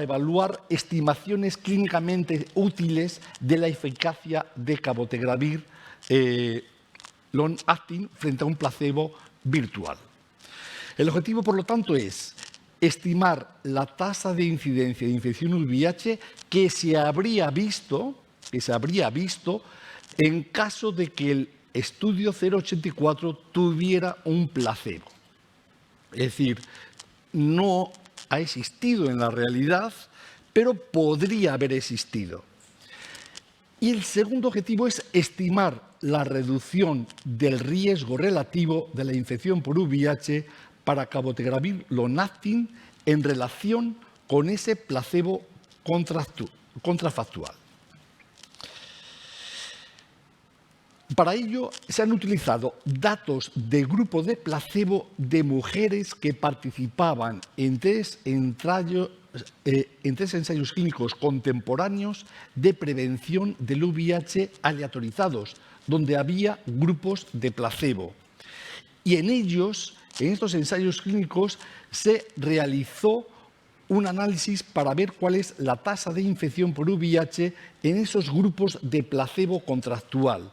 evaluar estimaciones clínicamente útiles de la eficacia de cabotegravir long-acting frente a un placebo virtual. El objetivo, por lo tanto, es estimar la tasa de incidencia de infección VIH que se habría visto en caso de que el estudio 084 tuviera un placebo. Es decir, no ha existido en la realidad, pero podría haber existido. Y el segundo objetivo es estimar la reducción del riesgo relativo de la infección por VIH para cabotegravir long-acting en relación con ese placebo contrafactual. Para ello se han utilizado datos de grupo de placebo de mujeres que participaban en tres ensayos clínicos contemporáneos de prevención del VIH aleatorizados, donde había grupos de placebo. Y en ellos, en estos ensayos clínicos, se realizó un análisis para ver cuál es la tasa de infección por VIH en esos grupos de placebo contractual.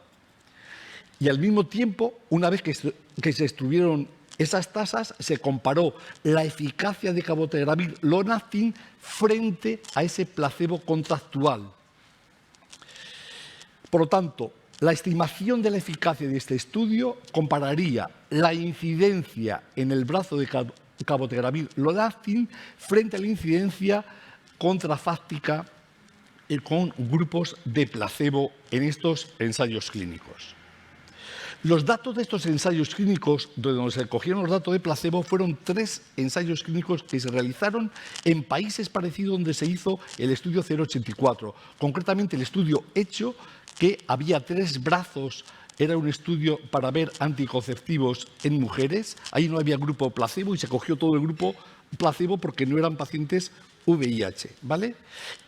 Y al mismo tiempo, una vez que se estudiaron esas tasas, se comparó la eficacia de cabotegravir Long-acting frente a ese placebo contractual. Por lo tanto, la estimación de la eficacia de este estudio compararía la incidencia en el brazo de cabotegravir Long-acting frente a la incidencia contrafáctica con grupos de placebo en estos ensayos clínicos. Los datos de estos ensayos clínicos, donde se cogieron los datos de placebo, fueron 3 ensayos clínicos que se realizaron en países parecidos donde se hizo el estudio 084. Concretamente, el estudio hecho, que había 3 brazos, era un estudio para ver anticonceptivos en mujeres. Ahí no había grupo placebo y se cogió todo el grupo placebo porque no eran pacientes VIH, ¿vale?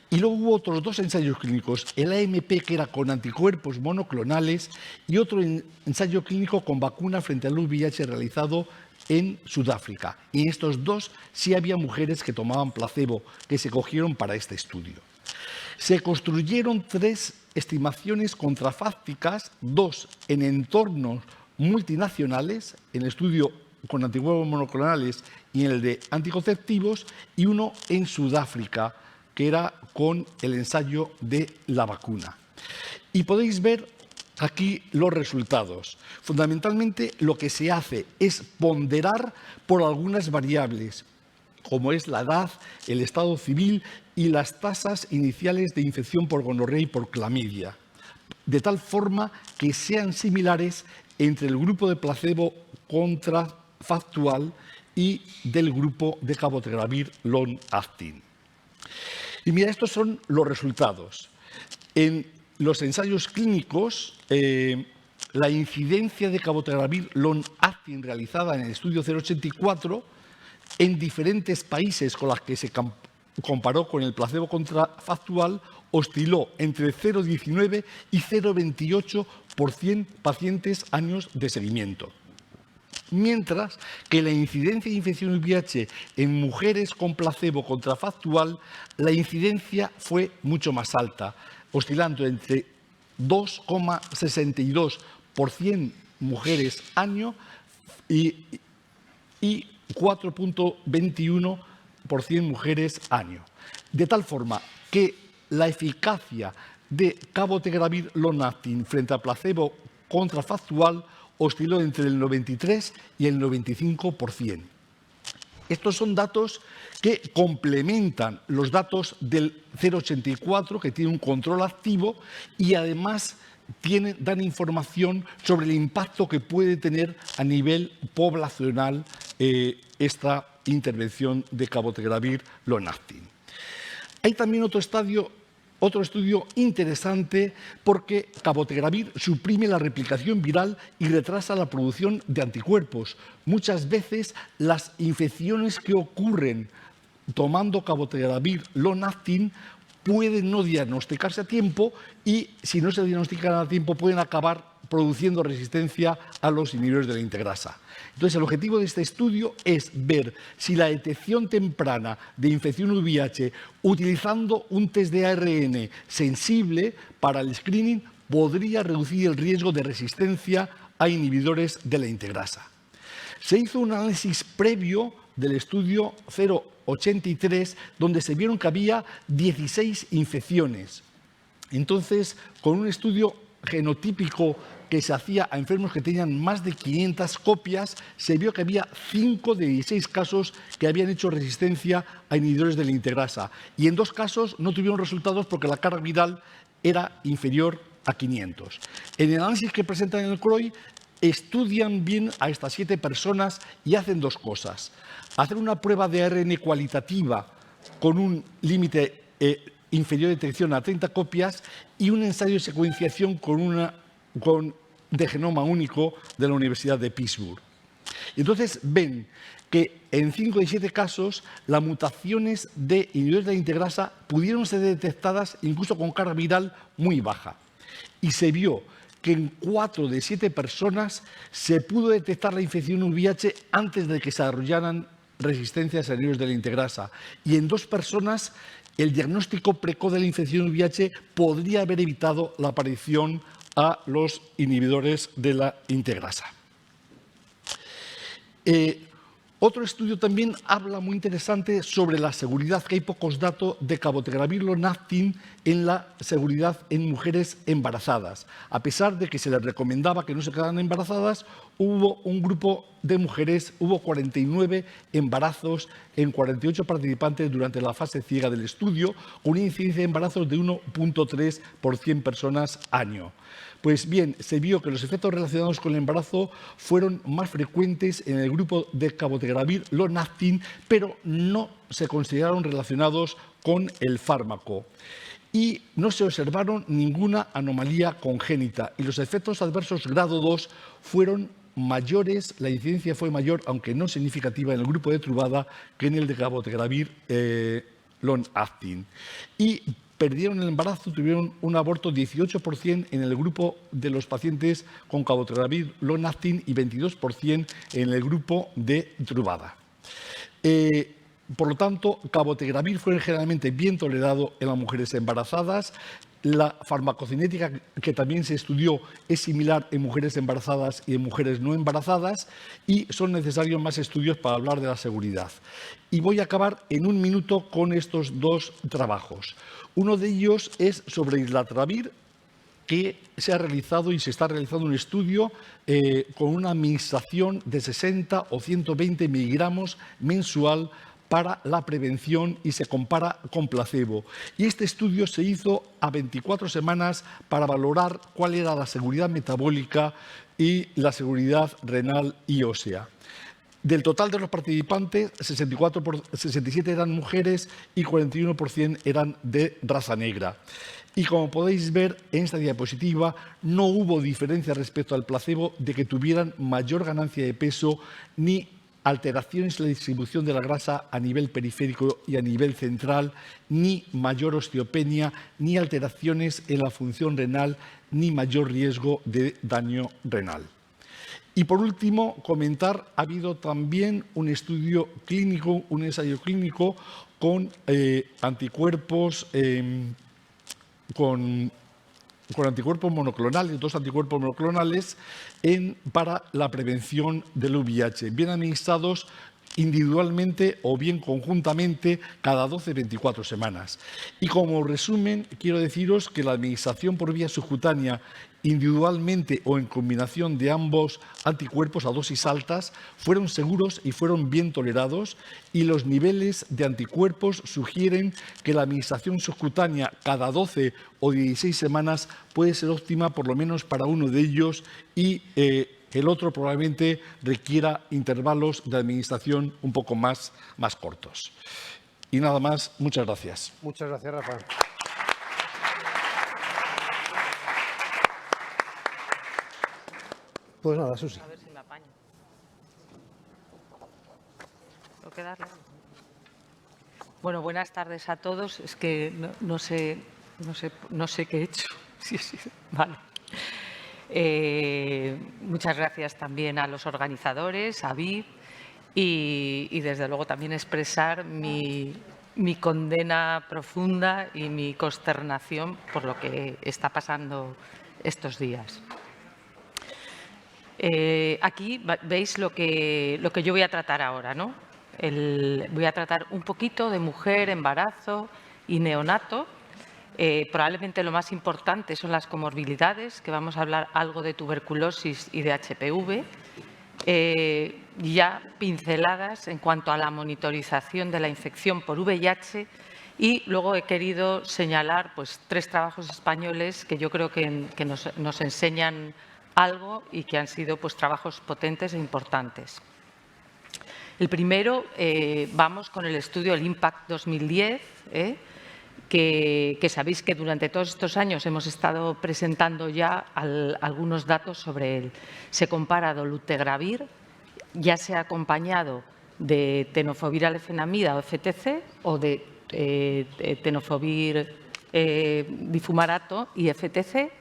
Y luego hubo otros 2 ensayos clínicos, el AMP, que era con anticuerpos monoclonales, y otro ensayo clínico con vacuna frente al VIH realizado en Sudáfrica. Y en estos 2 sí había mujeres que tomaban placebo, que se cogieron para este estudio. Se construyeron 3 estimaciones contrafácticas, 2 en entornos multinacionales, en el estudio con anticuerpos monoclonales y en el de anticonceptivos, y 1 en Sudáfrica, que era con el ensayo de la vacuna. Y podéis ver aquí los resultados. Fundamentalmente, lo que se hace es ponderar por algunas variables, como es la edad, el estado civil y las tasas iniciales de infección por gonorrea y por clamidia, de tal forma que sean similares entre el grupo de placebo contrafactual y del grupo de cabotegravir Long-acting. Y mira, estos son los resultados. En los ensayos clínicos, la incidencia de cabotegravir Long-acting realizada en el estudio 084 en diferentes países con las que se comparó con el placebo contrafactual osciló entre 0,19 y 0,28 por 100 pacientes años de seguimiento. Mientras que la incidencia de infección VIH en mujeres con placebo contrafactual, la incidencia fue mucho más alta, oscilando entre 2,62 por 100 mujeres año y 4,21 por 100 mujeres año. De tal forma que la eficacia de cabotegravir Long-acting frente a placebo contrafactual osciló entre el 93 y el 95%. Estos son datos que complementan los datos del 084, que tiene un control activo y además dan información sobre el impacto que puede tener a nivel poblacional esta intervención de cabotegravir Long-acting. Hay también otro estudio interesante porque cabotegravir suprime la replicación viral y retrasa la producción de anticuerpos. Muchas veces las infecciones que ocurren tomando cabotegravir Long-acting pueden no diagnosticarse a tiempo y, si no se diagnostican a tiempo, pueden acabar produciendo resistencia a los inhibidores de la integrasa. Entonces, el objetivo de este estudio es ver si la detección temprana de infección VIH utilizando un test de ARN sensible para el screening podría reducir el riesgo de resistencia a inhibidores de la integrasa. Se hizo un análisis previo del estudio 083, donde se vieron que había 16 infecciones. Entonces, con un estudio genotípico que se hacía a enfermos que tenían más de 500 copias, se vio que había 5 de 16 casos que habían hecho resistencia a inhibidores de la integrasa. Y en 2 casos no tuvieron resultados porque la carga viral era inferior a 500. En el análisis que presentan en el CROI, estudian bien a estas 7 personas y hacen 2 cosas. Hacer una prueba de ARN cualitativa con un límite inferior de detección a 30 copias y un ensayo de secuenciación con de genoma único de la Universidad de Pittsburgh. Entonces ven que en 5 de 7 casos las mutaciones de inhibidores de la integrasa pudieron ser detectadas incluso con carga viral muy baja. Y se vio que en 4 de 7 personas se pudo detectar la infección VIH antes de que se desarrollaran resistencias a inhibidores de la integrasa. Y en 2 personas el diagnóstico precoz de la infección VIH podría haber evitado la aparición a los inhibidores de la integrasa. Otro estudio también habla muy interesante sobre la seguridad, que hay pocos datos de cabotegravir Long-acting en la seguridad en mujeres embarazadas. A pesar de que se les recomendaba que no se quedaran embarazadas, hubo un grupo de mujeres, hubo 49 embarazos en 48 participantes durante la fase ciega del estudio, con una incidencia de embarazos de 1,3 por 100 personas año. Pues bien, se vio que los efectos relacionados con el embarazo fueron más frecuentes en el grupo de cabotegravir Long-acting, pero no se consideraron relacionados con el fármaco. Y no se observaron ninguna anomalía congénita. Y los efectos adversos grado 2 fueron mayores, la incidencia fue mayor, aunque no significativa, en el grupo de Truvada que en el de cabotegravir Long-acting. Y perdieron el embarazo, tuvieron un aborto 18% en el grupo de los pacientes con cabotegravir Long-acting y 22% en el grupo de Truvada. Por lo tanto, cabotegravir fue generalmente bien tolerado en las mujeres embarazadas. La farmacocinética que también se estudió es similar en mujeres embarazadas y en mujeres no embarazadas, y son necesarios más estudios para hablar de la seguridad. Y voy a acabar en un minuto con estos 2 trabajos. Uno de ellos es sobre islatravir, que se ha realizado y se está realizando un estudio con una administración de 60 o 120 miligramos mensual para la prevención y se compara con placebo. Y este estudio se hizo a 24 semanas para valorar cuál era la seguridad metabólica y la seguridad renal y ósea. Del total de los participantes, 67 eran mujeres y 41% eran de raza negra. Y como podéis ver en esta diapositiva, no hubo diferencia respecto al placebo de que tuvieran mayor ganancia de peso ni alteraciones en la distribución de la grasa a nivel periférico y a nivel central, ni mayor osteopenia, ni alteraciones en la función renal, ni mayor riesgo de daño renal. Y por último, comentar, ha habido también un estudio clínico, un ensayo clínico con anticuerpos con anticuerpos monoclonales, 2 anticuerpos monoclonales para la prevención del VIH, bien administrados individualmente o bien conjuntamente cada 12-24 semanas. Y como resumen, quiero deciros que la administración por vía subcutánea individualmente o en combinación de ambos anticuerpos a dosis altas fueron seguros y fueron bien tolerados, y los niveles de anticuerpos sugieren que la administración subcutánea cada 12 o 16 semanas puede ser óptima por lo menos para uno de ellos, y el otro probablemente requiera intervalos de administración un poco más cortos. Y nada más, muchas gracias. Muchas gracias, Rafa. Pues nada, Susi. A ver si me apaño. ¿Tengo que darle? Bueno, buenas tardes a todos. Es que no sé qué he hecho. Sí, vale. Muchas gracias también a los organizadores, a Aviv, y desde luego también expresar mi condena profunda y mi consternación por lo que está pasando estos días. Aquí veis lo que yo voy a tratar ahora, ¿no? Voy a tratar un poquito de mujer, embarazo y neonato. Probablemente lo más importante son las comorbilidades, que vamos a hablar algo de tuberculosis y de HPV, ya pinceladas en cuanto a la monitorización de la infección por VIH, y luego he querido señalar pues 3 trabajos españoles que yo creo que nos enseñan algo y que han sido pues trabajos potentes e importantes. El primero, vamos con el estudio, el IMPACT 2010, que sabéis que durante todos estos años hemos estado presentando ya algunos datos sobre él. Se compara dolutegravir, ya sea acompañado de tenofovir alefenamida o FTC o de tenofovir difumarato y FTC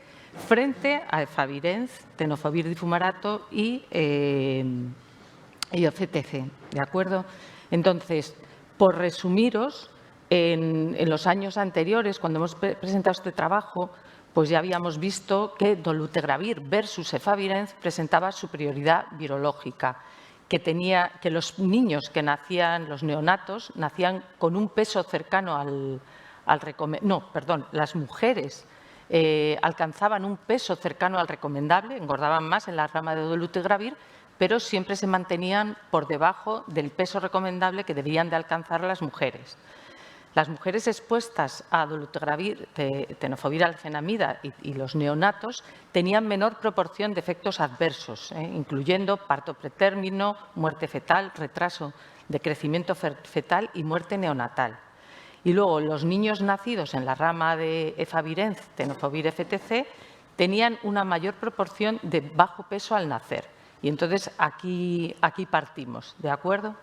frente a efavirenz, tenofovir difumarato y FTC, ¿de acuerdo? Entonces, por resumiros, en los años anteriores, cuando hemos presentado este trabajo, pues ya habíamos visto que dolutegravir versus efavirenz presentaba superioridad virológica, que los niños que nacían, los neonatos, nacían con un peso cercano las mujeres alcanzaban un peso cercano al recomendable, engordaban más en la rama de dolutegravir, pero siempre se mantenían por debajo del peso recomendable que debían de alcanzar las mujeres. Las mujeres expuestas a dolutegravir, tenofovir alefenamida y los neonatos tenían menor proporción de efectos adversos, incluyendo parto pretérmino, muerte fetal, retraso de crecimiento fetal y muerte neonatal. Y luego los niños nacidos en la rama de efavirenz, tenofovir FTC, tenían una mayor proporción de bajo peso al nacer. Y entonces aquí partimos, ¿de acuerdo?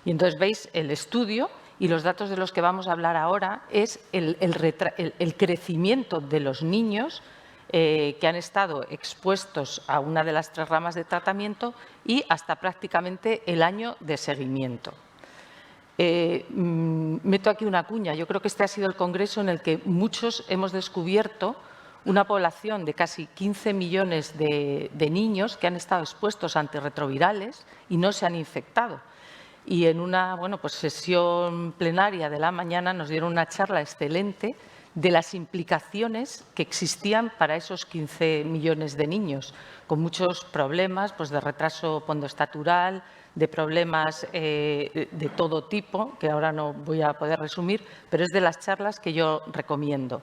Y entonces veis el estudio. Y los datos de los que vamos a hablar ahora es el crecimiento de los niños que han estado expuestos a una de las 3 ramas de tratamiento y hasta prácticamente el año de seguimiento. Meto aquí una cuña. Yo creo que este ha sido el congreso en el que muchos hemos descubierto una población de casi 15 millones de niños que han estado expuestos a antirretrovirales y no se han infectado. Y en una sesión plenaria de la mañana nos dieron una charla excelente de las implicaciones que existían para esos 15 millones de niños, con muchos problemas de retraso pondoestatural, de problemas de todo tipo, que ahora no voy a poder resumir, pero es de las charlas que yo recomiendo,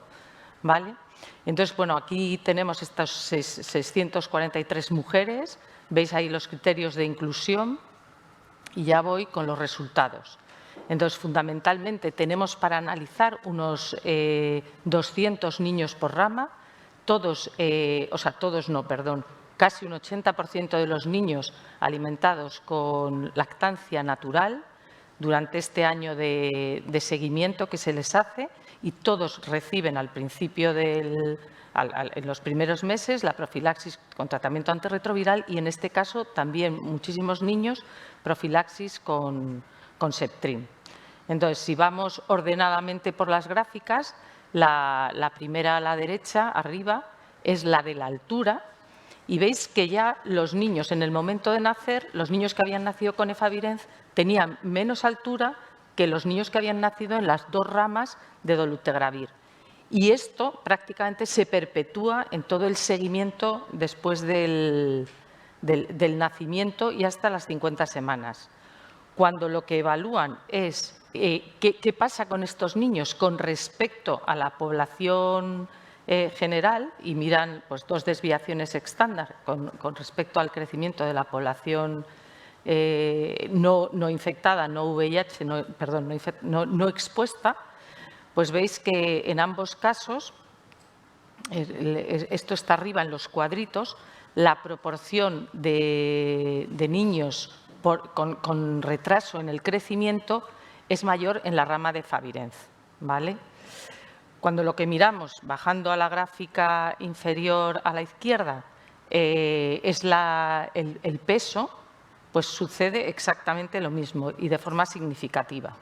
¿vale? Entonces, aquí tenemos estas 643 mujeres, veis ahí los criterios de inclusión. Y ya voy con los resultados. Entonces, fundamentalmente, tenemos para analizar unos 200 niños por rama, casi un 80% de los niños alimentados con lactancia natural durante este año de seguimiento que se les hace y todos reciben al principio en los primeros meses la profilaxis con tratamiento antirretroviral y en este caso también muchísimos niños profilaxis con Septrin. Entonces, si vamos ordenadamente por las gráficas, la primera a la derecha, arriba, es la de la altura y veis que ya los niños en el momento de nacer, los niños que habían nacido con efavirenz tenían menos altura que los niños que habían nacido en las 2 ramas de dolutegravir. Y esto prácticamente se perpetúa en todo el seguimiento después del nacimiento y hasta las 50 semanas. Cuando lo que evalúan es qué pasa con estos niños con respecto a la población general y miran 2 desviaciones estándar con respecto al crecimiento de la población no infectada, no VIH, no expuesta, pues veis que en ambos casos, esto está arriba en los cuadritos, la proporción de niños con retraso en el crecimiento es mayor en la rama de efavirenz, ¿vale? Cuando lo que miramos, bajando a la gráfica inferior a la izquierda, es el peso, pues sucede exactamente lo mismo y de forma significativa,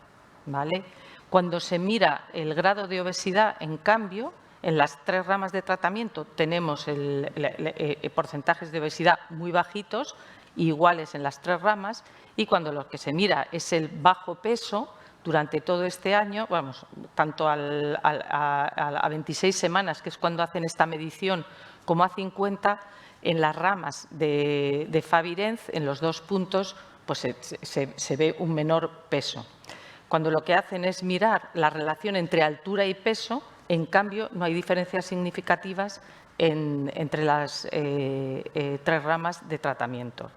¿vale? Cuando se mira el grado de obesidad, en cambio, en las 3 ramas de tratamiento tenemos porcentajes de obesidad muy bajitos, iguales en las 3 ramas, y cuando lo que se mira es el bajo peso, durante todo este año, tanto a 26 semanas, que es cuando hacen esta medición, como a 50, en las ramas de efavirenz, en los 2 puntos, pues se ve un menor peso. Cuando lo que hacen es mirar la relación entre altura y peso, en cambio, no hay diferencias significativas entre las 3 ramas de tratamiento.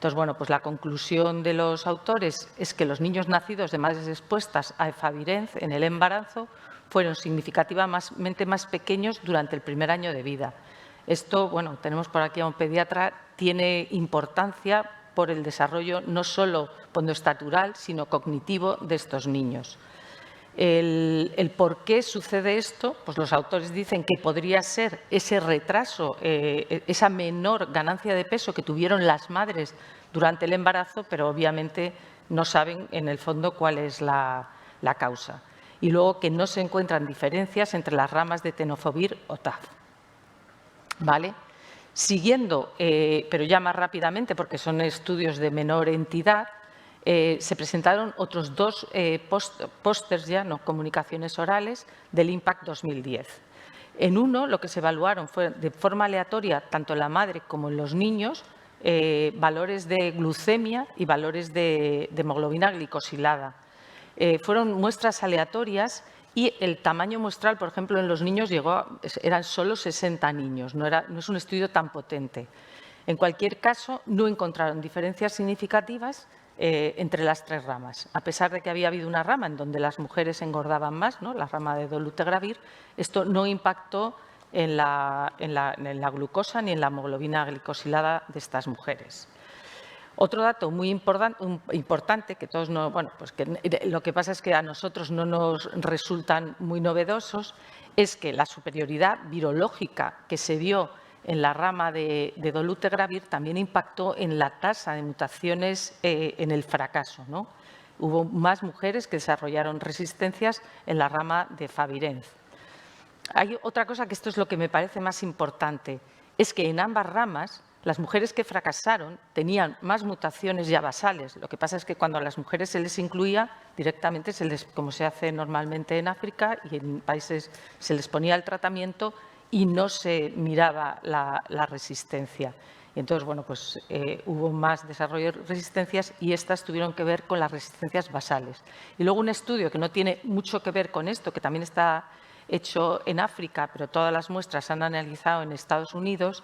Entonces, bueno, pues la conclusión de los autores es que los niños nacidos de madres expuestas a efavirenz en el embarazo fueron significativamente más pequeños durante el primer año de vida. Esto, bueno, tenemos por aquí a un pediatra, tiene importancia por el desarrollo no solo pondoestatural, sino cognitivo de estos niños. El por qué sucede esto, pues los autores dicen que podría ser ese retraso, esa menor ganancia de peso que tuvieron las madres durante el embarazo, pero obviamente no saben en el fondo cuál es la causa. Y luego que no se encuentran diferencias entre las ramas de tenofovir o TAF. ¿Vale? Siguiendo, pero ya más rápidamente, porque son estudios de menor entidad, se presentaron otros dos pósters ya, no comunicaciones orales, del IMPACT 2010. En uno, lo que se evaluaron fue de forma aleatoria, tanto en la madre como en los niños, valores de glucemia y valores de hemoglobina glicosilada. Fueron muestras aleatorias y el tamaño muestral, por ejemplo, en los niños eran solo 60 niños, no es un estudio tan potente. En cualquier caso, no encontraron diferencias significativas entre las tres ramas. A pesar de que había habido una rama en donde las mujeres engordaban más, ¿no?, la rama de dolutegravir, esto no impactó en la glucosa ni en la hemoglobina glicosilada de estas mujeres. Otro dato muy importante, que todos no, bueno, pues que lo que pasa es que a nosotros no nos resultan muy novedosos, es que la superioridad virológica que se vio en la rama de dolutegravir también impactó en la tasa de mutaciones en el fracaso, ¿no? Hubo más mujeres que desarrollaron resistencias en la rama de efavirenz. Hay otra cosa que esto es lo que me parece más importante, es que en ambas ramas las mujeres que fracasaron tenían más mutaciones ya basales. Lo que pasa es que cuando a las mujeres se les incluía, directamente, como se hace normalmente en África y en países, se les ponía el tratamiento y no se miraba la resistencia. Y entonces, bueno, pues hubo más desarrollo de resistencias y estas tuvieron que ver con las resistencias basales. Y luego un estudio que no tiene mucho que ver con esto, que también está hecho en África, pero todas las muestras se han analizado en Estados Unidos,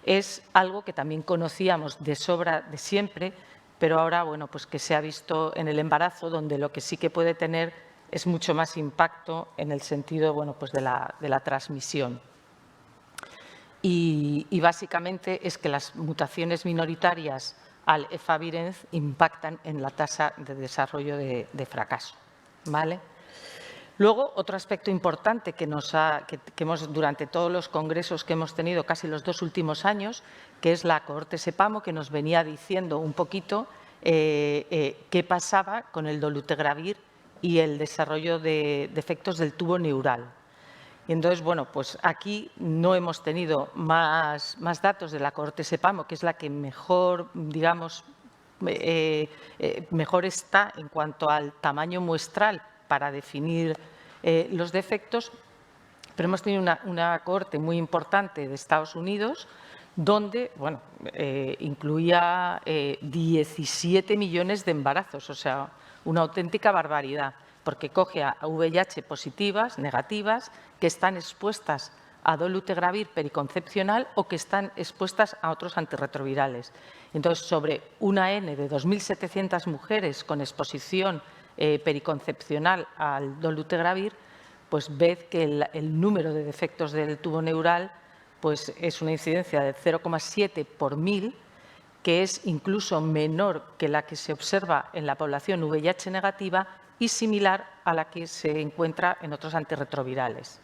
es algo que también conocíamos de sobra de siempre, pero ahora, bueno, pues que se ha visto en el embarazo, donde lo que sí que puede tener es mucho más impacto en el sentido, bueno, pues de la transmisión. Y básicamente es que las mutaciones minoritarias al efavirenz impactan en la tasa de desarrollo de fracaso, ¿vale? Luego, otro aspecto importante que hemos durante todos los congresos que hemos tenido casi los 2 últimos años, que es la cohorte SEPAMO, que nos venía diciendo un poquito qué pasaba con el dolutegravir y el desarrollo de defectos del tubo neural. Y entonces, bueno, pues aquí no hemos tenido más datos de la cohorte SEPAMO, que es la que mejor, digamos, mejor está en cuanto al tamaño muestral para definir los defectos, pero hemos tenido una cohorte muy importante de Estados Unidos donde, bueno, incluía 17 millones de embarazos, o sea, una auténtica barbaridad, porque coge a VIH positivas, negativas, que están expuestas a dolutegravir periconcepcional o que están expuestas a otros antirretrovirales. Entonces, sobre una N de 2.700 mujeres con exposición periconcepcional al dolutegravir, pues ved que el número de defectos del tubo neural pues es una incidencia de 0,7 por 1000, que es incluso menor que la que se observa en la población VIH negativa y similar a la que se encuentra en otros antirretrovirales,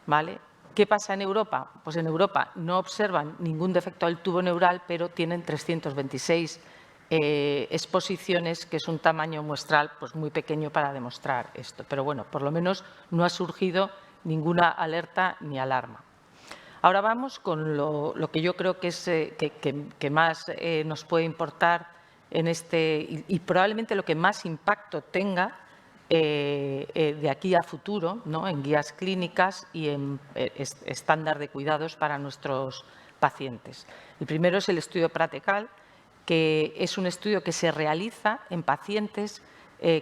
¿vale? ¿Qué pasa en Europa? Pues en Europa no observan ningún defecto del tubo neural, pero tienen 326 exposiciones, que es un tamaño muestral pues muy pequeño para demostrar esto. Pero bueno, por lo menos no ha surgido ninguna alerta ni alarma. Ahora vamos con lo que yo creo que es que más nos puede importar en y probablemente lo que más impacto tenga de aquí a futuro, ¿no?, en guías clínicas y en estándar de cuidados para nuestros pacientes. El primero es el estudio Pratecal, que es un estudio que se realiza en pacientes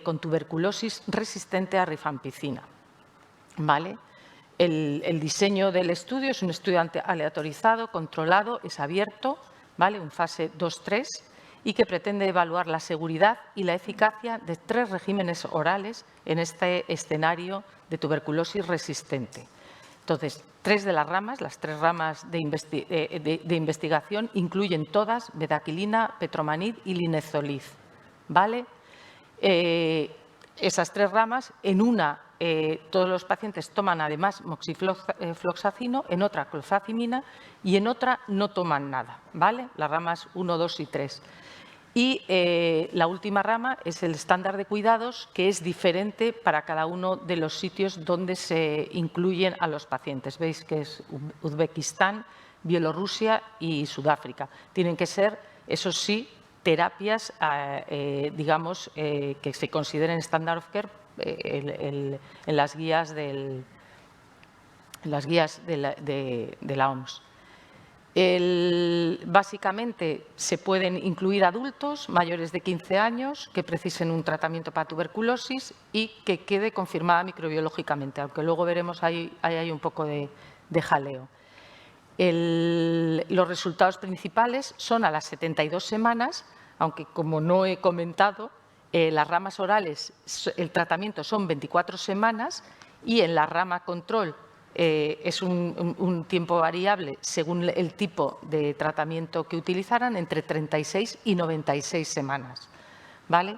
con tuberculosis resistente a rifampicina, ¿vale? El diseño del estudio es un estudio aleatorizado, controlado, es abierto, ¿vale?, un fase 2-3, y que pretende evaluar la seguridad y la eficacia de 3 regímenes orales en este escenario de tuberculosis resistente. Entonces, 3 de las ramas, las 3 ramas de investigación, incluyen todas bedaquilina, petromanid y linezolid, ¿vale? Esas 3 ramas, en una todos los pacientes toman además moxifloxacino, en otra clofazimina y en otra no toman nada, ¿vale? Las ramas 1, 2 y 3. Y la última rama es el estándar de cuidados, que es diferente para cada uno de los sitios donde se incluyen a los pacientes. Veis que es Uzbekistán, Bielorrusia y Sudáfrica. Tienen que ser, eso sí, terapias, digamos, que se consideren standard of care en las guías de la OMS. Básicamente, se pueden incluir adultos mayores de 15 años que precisen un tratamiento para tuberculosis y que quede confirmada microbiológicamente, aunque luego veremos ahí hay un poco de jaleo. Los resultados principales son a las 72 semanas, aunque como no he comentado, las ramas orales, el tratamiento son 24 semanas y en la rama control es un tiempo variable según el tipo de tratamiento que utilizaran, entre 36 y 96 semanas, ¿vale?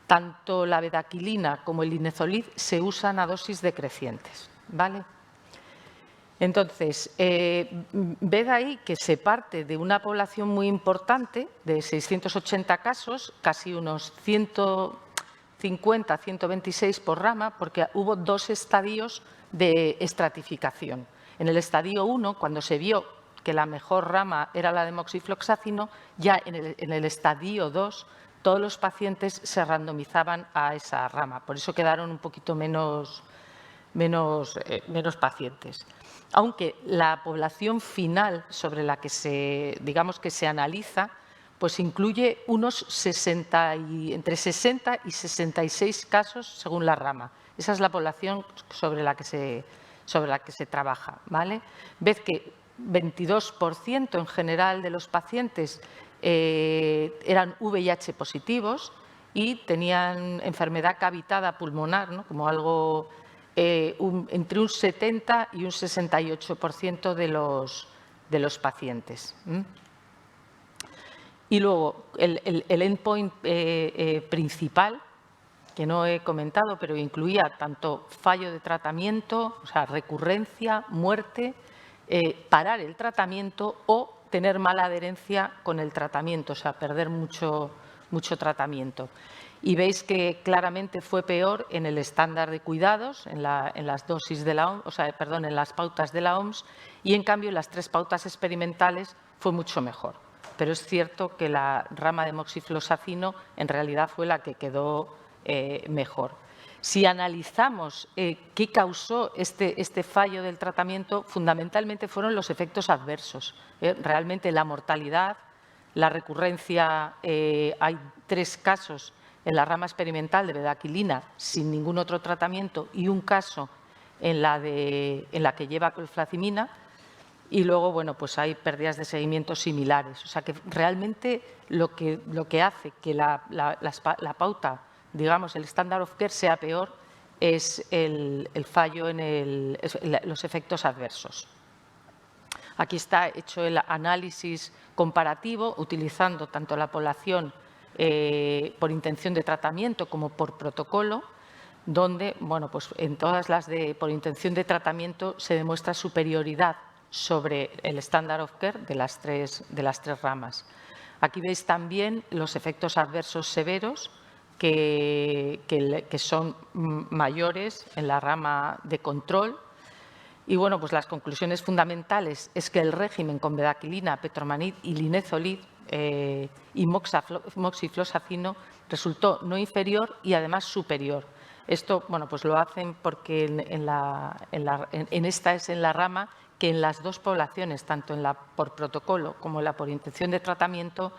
Tanto la bedaquilina como el linezolid se usan a dosis decrecientes, ¿vale? Entonces, ved ahí que se parte de una población muy importante, de 680 casos, casi unos 150, 126 por rama, porque hubo 2 estadios de estratificación. En el estadio 1, cuando se vio que la mejor rama era la de moxifloxacino, ya en el estadio 2 todos los pacientes se randomizaban a esa rama. Por eso quedaron un poquito menos pacientes. Aunque la población final sobre la que se analiza, pues incluye unos entre 60 y 66 casos según la rama. Esa es la población sobre la que se trabaja, ¿vale? Ves que 22% en general de los pacientes eran VIH positivos y tenían enfermedad cavitada pulmonar, ¿no? Como algo entre un 70 y un 68% de los pacientes. Y luego, el endpoint principal, que no he comentado, pero incluía tanto fallo de tratamiento, o sea, recurrencia, muerte, parar el tratamiento o tener mala adherencia con el tratamiento, o sea, perder mucho tratamiento. Y veis que claramente fue peor en el estándar de cuidados, en las dosis de la OMS, en las pautas de la OMS, y en cambio en las 3 pautas experimentales fue mucho mejor. Pero es cierto que la rama de moxifloxacino en realidad fue la que quedó mejor. Si analizamos qué causó este fallo del tratamiento, fundamentalmente fueron los efectos adversos. Realmente la mortalidad, la recurrencia, hay 3 casos en la rama experimental de bedaquilina sin ningún otro tratamiento y un caso en la que lleva clofazimina, y luego, bueno, pues hay pérdidas de seguimiento similares. O sea que realmente lo que hace que la pauta, digamos, el standard of care sea peor es el fallo en los efectos adversos. Aquí está hecho el análisis comparativo utilizando tanto la población por intención de tratamiento como por protocolo, donde, bueno, pues en todas las por intención de tratamiento se demuestra superioridad sobre el standard of care de las tres ramas. Aquí veis también los efectos adversos severos que son mayores en la rama de control. Y bueno, pues las conclusiones fundamentales es que el régimen con bedaquilina, petromanid y linezolid y moxifloxacino resultó no inferior y además superior. Esto, bueno, pues lo hacen porque esta es en la rama que en las 2 poblaciones, tanto en la por protocolo como en la por intención de tratamiento,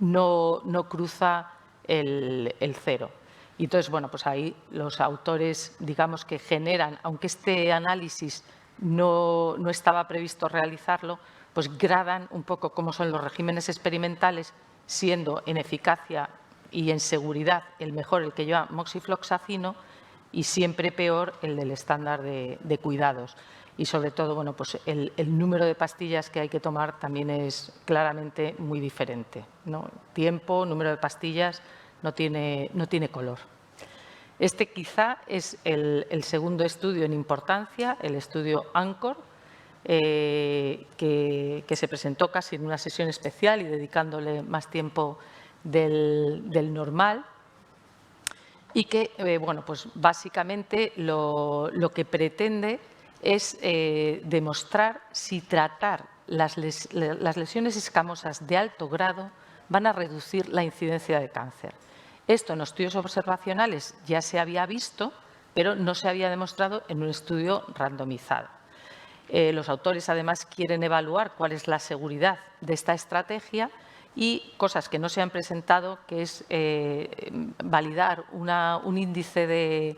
no cruza el 0. Y entonces, bueno, pues ahí los autores, digamos, que generan, aunque este análisis no estaba previsto realizarlo, pues gradan un poco cómo son los regímenes experimentales siendo en eficacia y en seguridad el mejor el que lleva moxifloxacino y siempre peor el del estándar de cuidados. Y sobre todo, bueno, pues el número de pastillas que hay que tomar también es claramente muy diferente, ¿no? Tiempo, número de pastillas, no tiene color. Este quizá es el segundo estudio en importancia, el estudio ANCHOR, que se presentó casi en una sesión especial y dedicándole más tiempo del normal, y que, bueno, pues básicamente lo que pretende es demostrar si tratar las lesiones escamosas de alto grado van a reducir la incidencia de cáncer. Esto en los estudios observacionales ya se había visto, pero no se había demostrado en un estudio randomizado. Los autores, además, quieren evaluar cuál es la seguridad de esta estrategia y cosas que no se han presentado, que es validar un índice de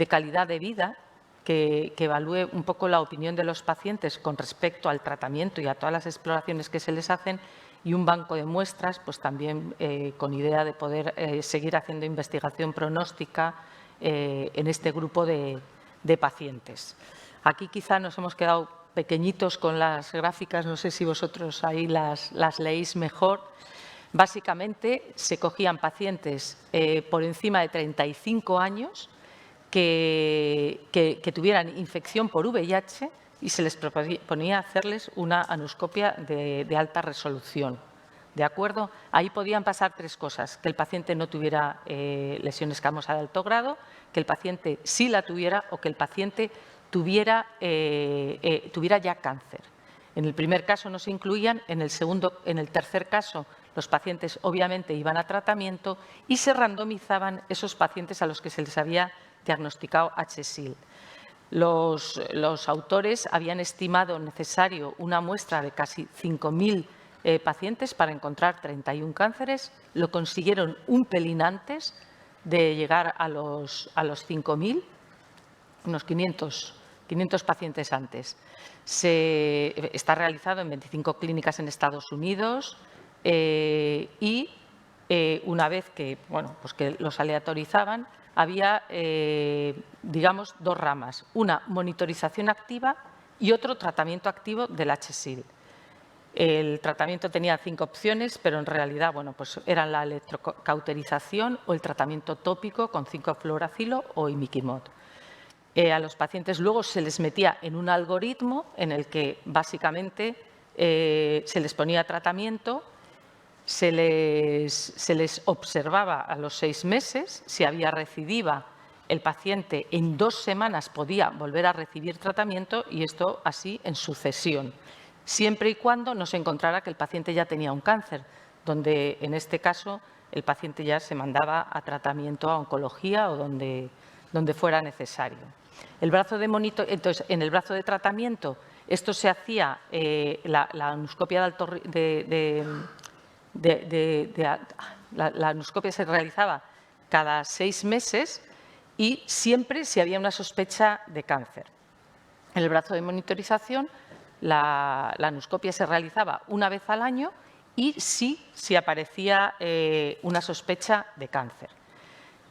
calidad de vida que evalúe un poco la opinión de los pacientes con respecto al tratamiento y a todas las exploraciones que se les hacen, y un banco de muestras, pues también con idea de poder seguir haciendo investigación pronóstica en este grupo de pacientes. Aquí quizá nos hemos quedado pequeñitos con las gráficas, no sé si vosotros ahí las leéis mejor. Básicamente se cogían pacientes por encima de 35 años que tuvieran infección por VIH y se les proponía hacerles una anoscopia de alta resolución. ¿De acuerdo? Ahí podían pasar tres cosas: que el paciente no tuviera lesión escamosa de alto grado, que el paciente sí la tuviera o que el paciente tuviera ya cáncer. En el primer caso no se incluían, en el tercer caso los pacientes obviamente iban a tratamiento y se randomizaban esos pacientes a los que se les había diagnosticado HSIL. Los autores habían estimado necesario una muestra de casi 5.000 pacientes para encontrar 31 cánceres. Lo consiguieron un pelín antes de llegar a los 5.000, unos 500 pacientes antes. Está realizado en 25 clínicas en Estados Unidos y una vez que, bueno, pues que los aleatorizaban, había, digamos, dos ramas: una monitorización activa y otro tratamiento activo del HSIL. El tratamiento tenía 5 opciones, pero en realidad, bueno, pues eran la electrocauterización o el tratamiento tópico con 5-fluoracilo o imiquimod. A los pacientes luego se les metía en un algoritmo en el que básicamente se les ponía tratamiento, se les observaba a los 6 meses. Si había recidiva, el paciente en 2 semanas podía volver a recibir tratamiento, y esto así en sucesión, siempre y cuando no se encontrara que el paciente ya tenía un cáncer, donde en este caso el paciente ya se mandaba a tratamiento a oncología o donde fuera necesario. Entonces, en el brazo de tratamiento, esto se hacía, la anoscopia la anoscopia se realizaba cada 6 meses y siempre si había una sospecha de cáncer. En el brazo de monitorización, la anoscopia se realizaba una vez al año y sí si aparecía una sospecha de cáncer.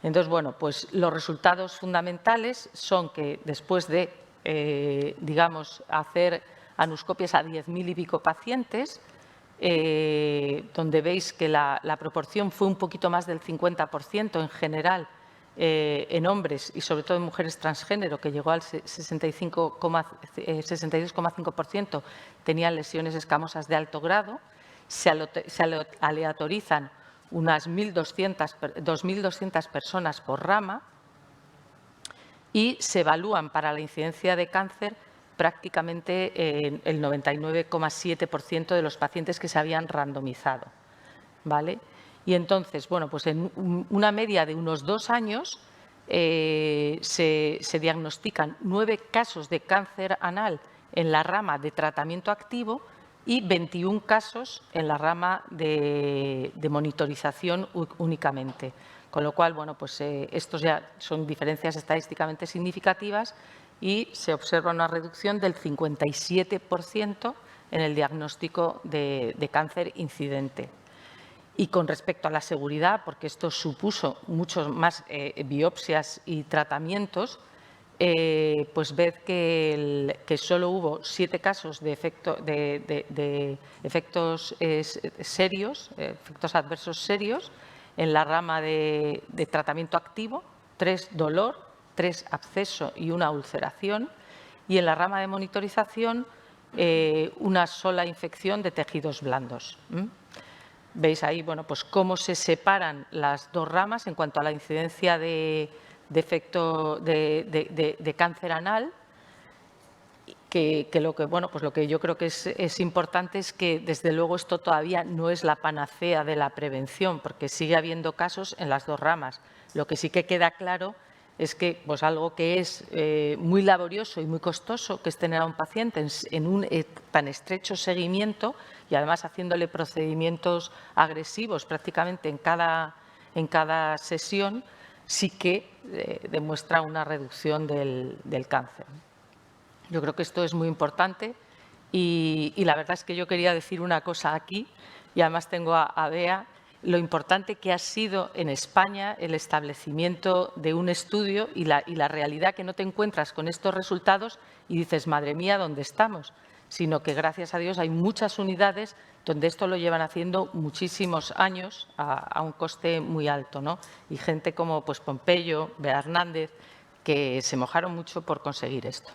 Entonces, bueno, pues los resultados fundamentales son que después de, digamos, hacer anoscopias a 10.000 y pico pacientes, donde veis que la proporción fue un poquito más del 50% en general en hombres y sobre todo en mujeres transgénero, que llegó al 62,5%, tenían lesiones escamosas de alto grado. Se aleatorizan unas 2.200 personas por rama y se evalúan para la incidencia de cáncer prácticamente en el 99,7% de los pacientes que se habían randomizado, ¿vale? Y entonces, bueno, pues en una media de unos 2 años se diagnostican 9 casos de cáncer anal en la rama de tratamiento activo y 21 casos en la rama de monitorización únicamente. Con lo cual, bueno, pues estos ya son diferencias estadísticamente significativas y se observa una reducción del 57% en el diagnóstico de cáncer incidente. Y con respecto a la seguridad, porque esto supuso muchos más biopsias y tratamientos, pues ved que solo hubo 7 casos de efectos serios, efectos adversos serios, en la rama de tratamiento activo, 3 dolor, 3 absceso y 1 ulceración, y en la rama de monitorización una sola infección de tejidos blandos. Veis ahí, bueno, pues cómo se separan las 2 ramas en cuanto a la incidencia de efecto de cáncer anal, que lo que yo creo que es importante es que, desde luego, esto todavía no es la panacea de la prevención, porque sigue habiendo casos en las 2 ramas. Lo que sí que queda claro es que pues algo que es muy laborioso y muy costoso, que es tener a un paciente en un tan estrecho seguimiento y además haciéndole procedimientos agresivos prácticamente en cada sesión, sí que demuestra una reducción del cáncer. Yo creo que esto es muy importante y la verdad es que yo quería decir una cosa aquí, y además tengo a Bea, lo importante que ha sido en España el establecimiento de un estudio y la realidad, que no te encuentras con estos resultados y dices, madre mía, ¿dónde estamos? Sino que, gracias a Dios, hay muchas unidades donde esto lo llevan haciendo muchísimos años a un coste muy alto, ¿no? Y gente como pues Pompeyo, Bea Hernández, que se mojaron mucho por conseguir esto.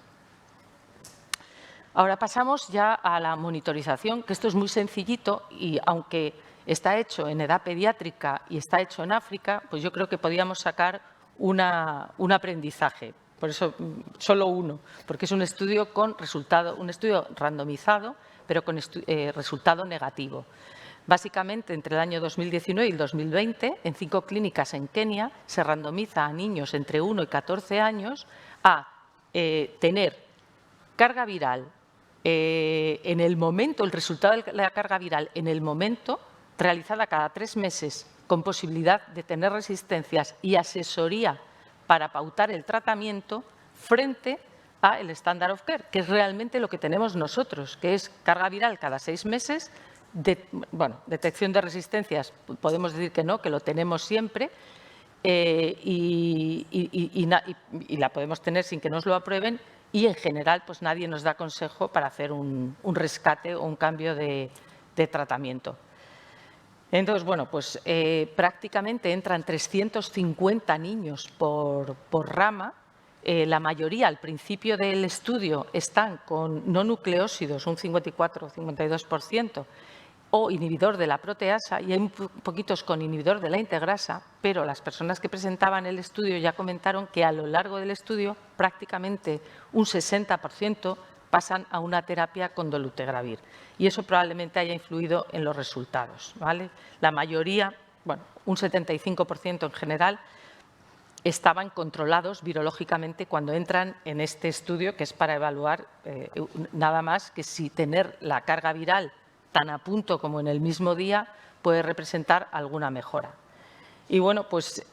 Ahora pasamos ya a la monitorización, que esto es muy sencillito y, aunque está hecho en edad pediátrica y está hecho en África, pues yo creo que podíamos sacar un aprendizaje. Por eso solo uno, porque es un estudio con resultado, un estudio randomizado, pero con resultado negativo. Básicamente, entre el año 2019 y el 2020, en 5 clínicas en Kenia, se randomiza a niños entre 1 y 14 años a tener carga viral en el momento, el resultado de la carga viral en el momento, realizada cada 3 meses, con posibilidad de tener resistencias y asesoría para pautar el tratamiento, frente a el standard of care, que es realmente lo que tenemos nosotros, que es carga viral cada 6 meses, detección de resistencias, podemos decir que no, que lo tenemos siempre, y la podemos tener sin que nos lo aprueben, y en general pues nadie nos da consejo para hacer un rescate o un cambio de tratamiento. Entonces, bueno, pues prácticamente entran 350 niños por rama. La mayoría, al principio del estudio, están con no nucleósidos, un 54 o 52%, o inhibidor de la proteasa, y hay poquitos con inhibidor de la integrasa, pero las personas que presentaban el estudio ya comentaron que a lo largo del estudio prácticamente un 60% pasan a una terapia con dolutegravir, y eso probablemente haya influido en los resultados, ¿vale? La mayoría, bueno, un 75% en general, estaban controlados virológicamente cuando entran en este estudio, que es para evaluar nada más que si tener la carga viral tan a punto como en el mismo día puede representar alguna mejora. Y bueno, pues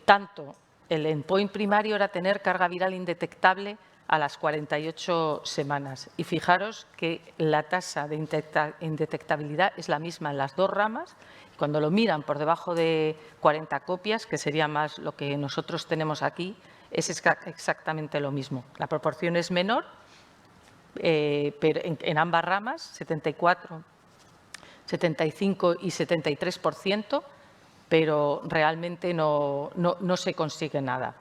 tanto el endpoint primario era tener carga viral indetectable a las 48 semanas. Y fijaros que la tasa de indetectabilidad es la misma en las 2 ramas. Cuando lo miran por debajo de 40 copias, que sería más lo que nosotros tenemos aquí, es exactamente lo mismo. La proporción es menor, pero en ambas ramas, 74, 75 y 73%, pero realmente no se consigue nada.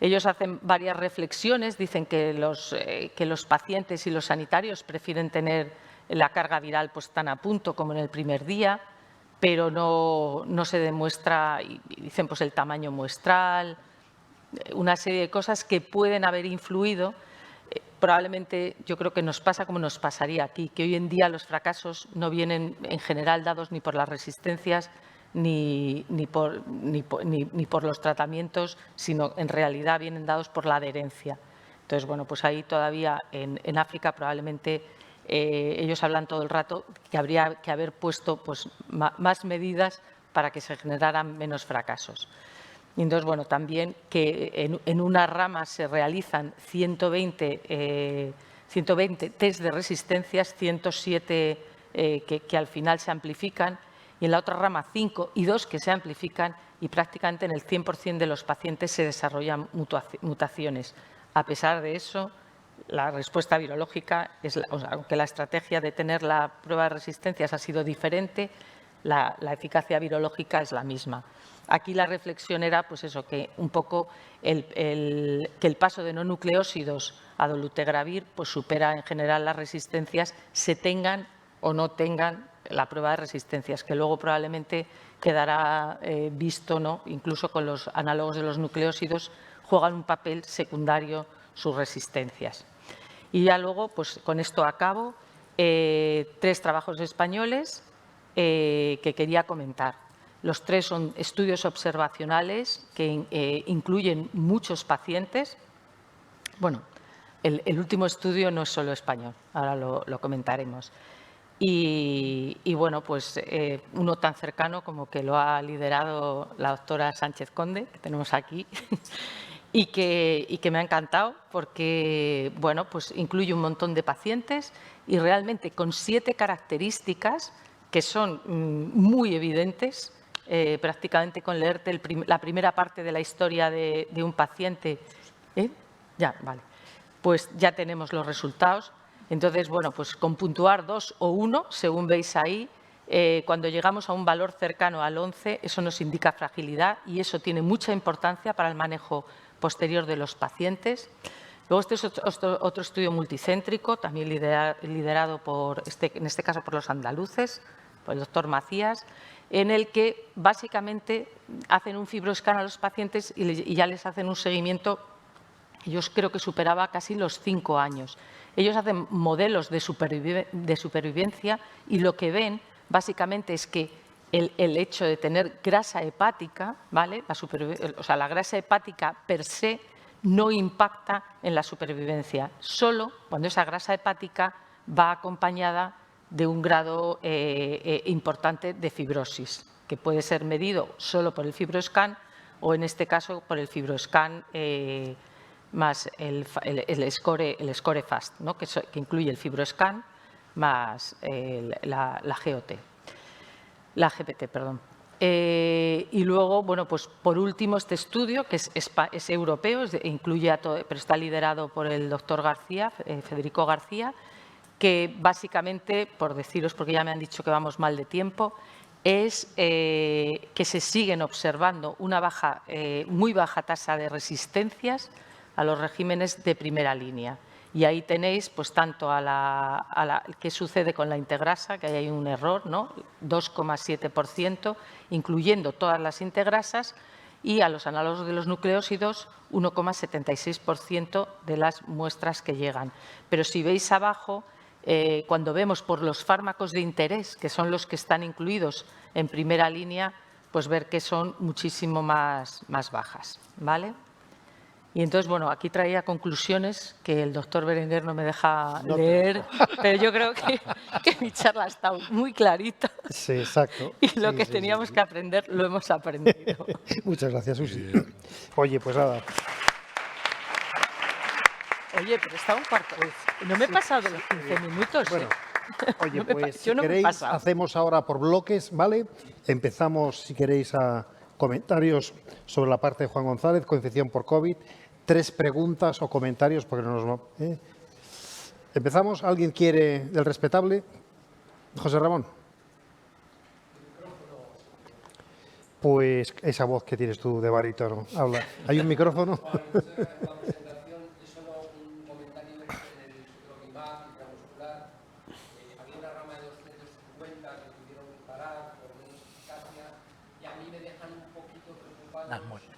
Ellos hacen varias reflexiones, dicen que los pacientes y los sanitarios prefieren tener la carga viral pues tan a punto como en el primer día, pero no se demuestra, y dicen pues el tamaño muestral, una serie de cosas que pueden haber influido. Probablemente yo creo que nos pasa como nos pasaría aquí, que hoy en día los fracasos no vienen en general dados ni por las resistencias ni por los tratamientos, sino en realidad vienen dados por la adherencia. Entonces, bueno, pues ahí todavía en África probablemente ellos hablan todo el rato que habría que haber puesto pues más medidas para que se generaran menos fracasos. Y entonces, bueno, también que en una rama se realizan 120 test de resistencias, 107 que al final se amplifican, y en la otra rama 5 y 2 que se amplifican y prácticamente en el 100% de los pacientes se desarrollan mutaciones. A pesar de eso, la respuesta virológica, aunque la estrategia de tener la prueba de resistencias ha sido diferente, la eficacia virológica es la misma. Aquí la reflexión era pues eso, que un poco que el paso de no nucleósidos a dolutegravir pues supera en general las resistencias, se tengan o no tengan la prueba de resistencias, que luego probablemente quedará visto, ¿no? Incluso con los análogos de los nucleósidos, juegan un papel secundario sus resistencias. Y ya luego, pues con esto acabo, 3 trabajos españoles que quería comentar. Los 3 son estudios observacionales que incluyen muchos pacientes. Bueno, el último estudio no es solo español, ahora lo comentaremos. Y bueno, pues uno tan cercano como que lo ha liderado la doctora Sánchez Conde, que tenemos aquí, y que me ha encantado porque, bueno, pues incluye un montón de pacientes y realmente con 7 características que son muy evidentes, prácticamente con leerte la primera parte de la historia de un paciente. Ya, vale. Pues ya tenemos los resultados. Entonces, bueno, pues con puntuar 2 o 1, según veis ahí, cuando llegamos a un valor cercano al 11, eso nos indica fragilidad y eso tiene mucha importancia para el manejo posterior de los pacientes. Luego, este es otro estudio multicéntrico, también liderado en este caso por los andaluces, por el doctor Macías, en el que básicamente hacen un fibroscan a los pacientes y ya les hacen un seguimiento. Yo creo que superaba casi los 5 años. Ellos hacen modelos de supervivencia y lo que ven básicamente es que el hecho de tener grasa hepática, ¿vale? La grasa hepática per se no impacta en la supervivencia, solo cuando esa grasa hepática va acompañada de un grado importante de fibrosis, que puede ser medido solo por el fibroscan o en este caso por el fibroscan más el score FAST, ¿no? que incluye el fibroscan más la GOT, la GPT, perdón. Y luego, bueno, pues por último este estudio que es europeo, incluye a todo, pero está liderado por el doctor García, Federico García, que básicamente, por deciros, porque ya me han dicho que vamos mal de tiempo, es que se siguen observando una muy baja tasa de resistencias a los regímenes de primera línea. Y ahí tenéis, pues, tanto qué sucede con la integrasa, que ahí hay un error, ¿no? 2,7%, incluyendo todas las integrasas, y a los análogos de los nucleósidos, 1,76% de las muestras que llegan. Pero si veis abajo, cuando vemos por los fármacos de interés, que son los que están incluidos en primera línea, pues ver que son muchísimo más bajas, ¿vale? Y entonces, bueno, aquí traía conclusiones que el doctor Berenguer no me deja leer, pero yo creo que mi charla ha estado muy clarita. Sí, exacto. Y lo que teníamos que aprender lo hemos aprendido. Muchas gracias, Susi. Oye, pues nada. Oye, pero está un cuarto. No me he pasado los 15 minutos. Bueno, oye, pues si yo no me he queréis, pasado. hacemos ahora por bloques, ¿vale? Empezamos, si queréis, a comentarios sobre la parte de Juan González, coinfección por COVID. 3 preguntas o comentarios, porque no nos... Empezamos. ¿Alguien quiere del respetable? José Ramón. Pues esa voz que tienes tú de barítono. Habla. ¿Hay un micrófono? Las muertes.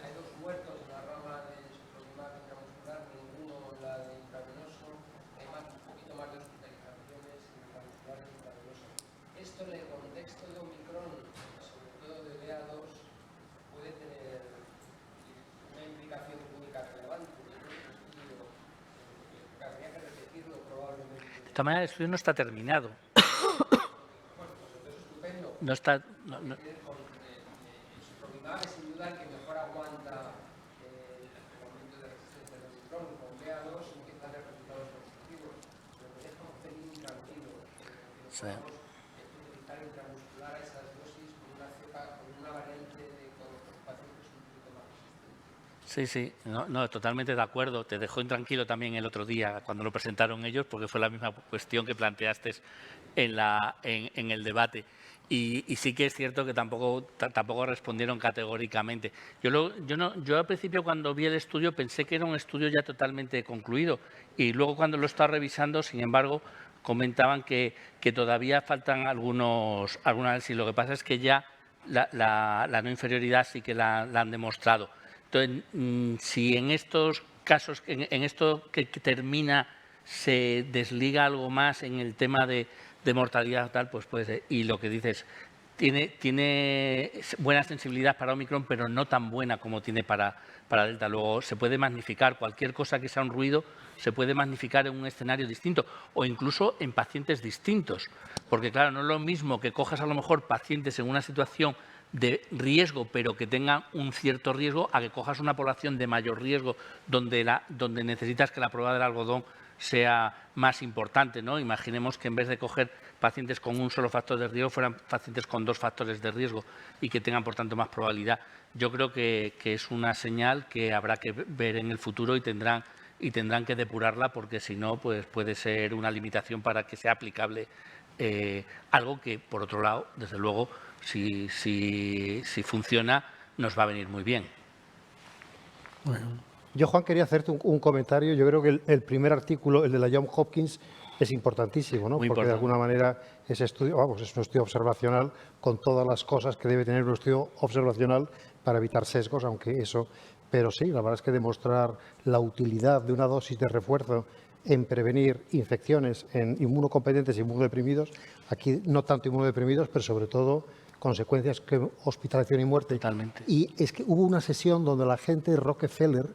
Hay 2 muertos en la rama del ciclopimab intramuscular, ninguno en la de intravenoso, hay un poquito más de hospitalizaciones intramusculares e intravenoso. Esto en el contexto de Omicron, sobre todo de BA2, puede tener una implicación clínica relevante. Yo creo que el estudio habría que repetirlo probablemente. De esta manera el estudio no está terminado. Bueno, pues entonces estupendo. No está... Es sin duda el que mejor aguanta el aumento de resistencia de Omicron. Con BA2 empieza a tener resultados positivos, pero me deja un pelín tranquilo. Podemos utilizar intramuscular Sí, sí, no, totalmente de acuerdo. Te dejó intranquilo también el otro día cuando lo presentaron ellos, porque fue la misma cuestión que planteaste en el debate. Y sí que es cierto que tampoco respondieron categóricamente. Yo al principio cuando vi el estudio pensé que era un estudio ya totalmente concluido y luego cuando lo estaba revisando, sin embargo, comentaban que todavía faltan algunos análisis. Lo que pasa es que ya la no inferioridad sí que la han demostrado. Entonces, si en estos casos, en esto que termina, se desliga algo más en el tema de mortalidad tal, pues puede ser. Y lo que dices, tiene buena sensibilidad para Omicron, pero no tan buena como tiene para Delta. Luego se puede magnificar cualquier cosa que sea un ruido, se puede magnificar en un escenario distinto o incluso en pacientes distintos. Porque claro, no es lo mismo que cojas a lo mejor pacientes en una situación de riesgo, pero que tengan un cierto riesgo, a que cojas una población de mayor riesgo donde necesitas que la prueba del algodón sea más importante, ¿no? Imaginemos que en vez de coger pacientes con un solo factor de riesgo, fueran pacientes con 2 factores de riesgo y que tengan, por tanto, más probabilidad. Yo creo que es una señal que habrá que ver en el futuro y tendrán que depurarla, porque si no, pues puede ser una limitación para que sea aplicable algo que, por otro lado, desde luego, si funciona, nos va a venir muy bien. Bueno. Yo, Juan, quería hacerte un comentario. Yo creo que el primer artículo, el de la Johns Hopkins, es importantísimo, ¿no? Porque de alguna manera ese estudio, es un estudio observacional con todas las cosas que debe tener un estudio observacional para evitar sesgos, aunque eso... Pero sí, la verdad es que demostrar la utilidad de una dosis de refuerzo en prevenir infecciones en inmunocompetentes y inmunodeprimidos, aquí no tanto inmunodeprimidos, pero sobre todo consecuencias que hospitalización y muerte. Totalmente. Y es que hubo una sesión donde la gente de Rockefeller,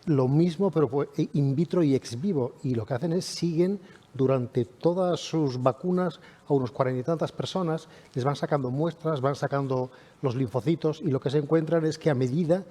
lo mismo, pero in vitro y ex vivo, y lo que hacen es siguen durante todas sus vacunas a unos 40 y tantas personas, les van sacando muestras, van sacando los linfocitos y lo que se encuentran es que a medida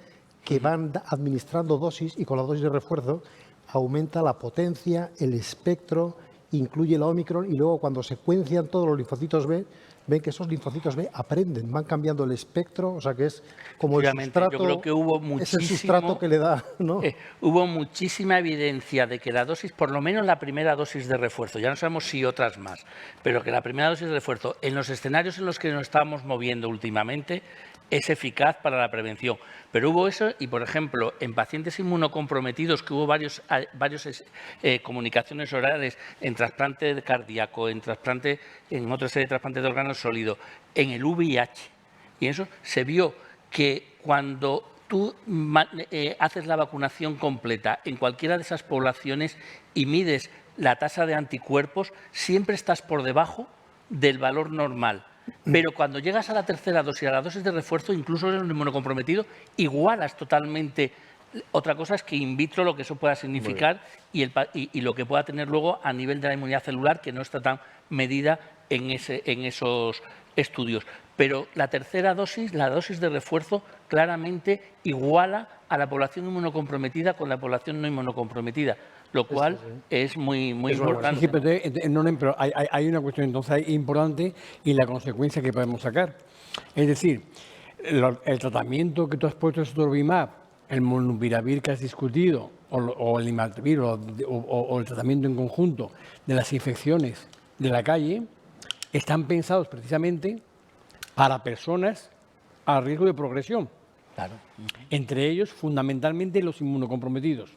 que van administrando dosis y con la dosis de refuerzo aumenta la potencia, el espectro, incluye la Omicron y luego cuando secuencian todos los linfocitos B, ven que esos linfocitos B aprenden, van cambiando el espectro, o sea que es como el sustrato, yo creo que hubo muchísimo, es el sustrato que le da, ¿no? Hubo muchísima evidencia de que la dosis, por lo menos la primera dosis de refuerzo, ya no sabemos si otras más, pero que la primera dosis de refuerzo, en los escenarios en los que nos estábamos moviendo últimamente, es eficaz para la prevención. Pero hubo eso y, por ejemplo, en pacientes inmunocomprometidos, que hubo varias comunicaciones orales en trasplante cardíaco, en otra serie de trasplantes de órganos sólidos, en el VIH. Y eso se vio que cuando tú haces la vacunación completa en cualquiera de esas poblaciones y mides la tasa de anticuerpos, siempre estás por debajo del valor normal. Pero cuando llegas a la tercera dosis, a la dosis de refuerzo, incluso en el inmunocomprometido, igualas totalmente. Otra cosa es que in vitro lo que eso pueda significar y lo que pueda tener luego a nivel de la inmunidad celular, que no está tan medida en esos estudios. Pero la tercera dosis, la dosis de refuerzo, claramente iguala a la población inmunocomprometida con la población no inmunocomprometida, lo cual es muy importante. Sí, pero hay una cuestión entonces importante y la consecuencia que podemos sacar. Es decir, el tratamiento que tú has puesto es Sotrovimab, el Molnupiravir que has discutido, o el Imatrivir, o el tratamiento en conjunto de las infecciones de la calle, están pensados precisamente para personas a riesgo de progresión. Claro. Entre ellos, fundamentalmente, los inmunocomprometidos.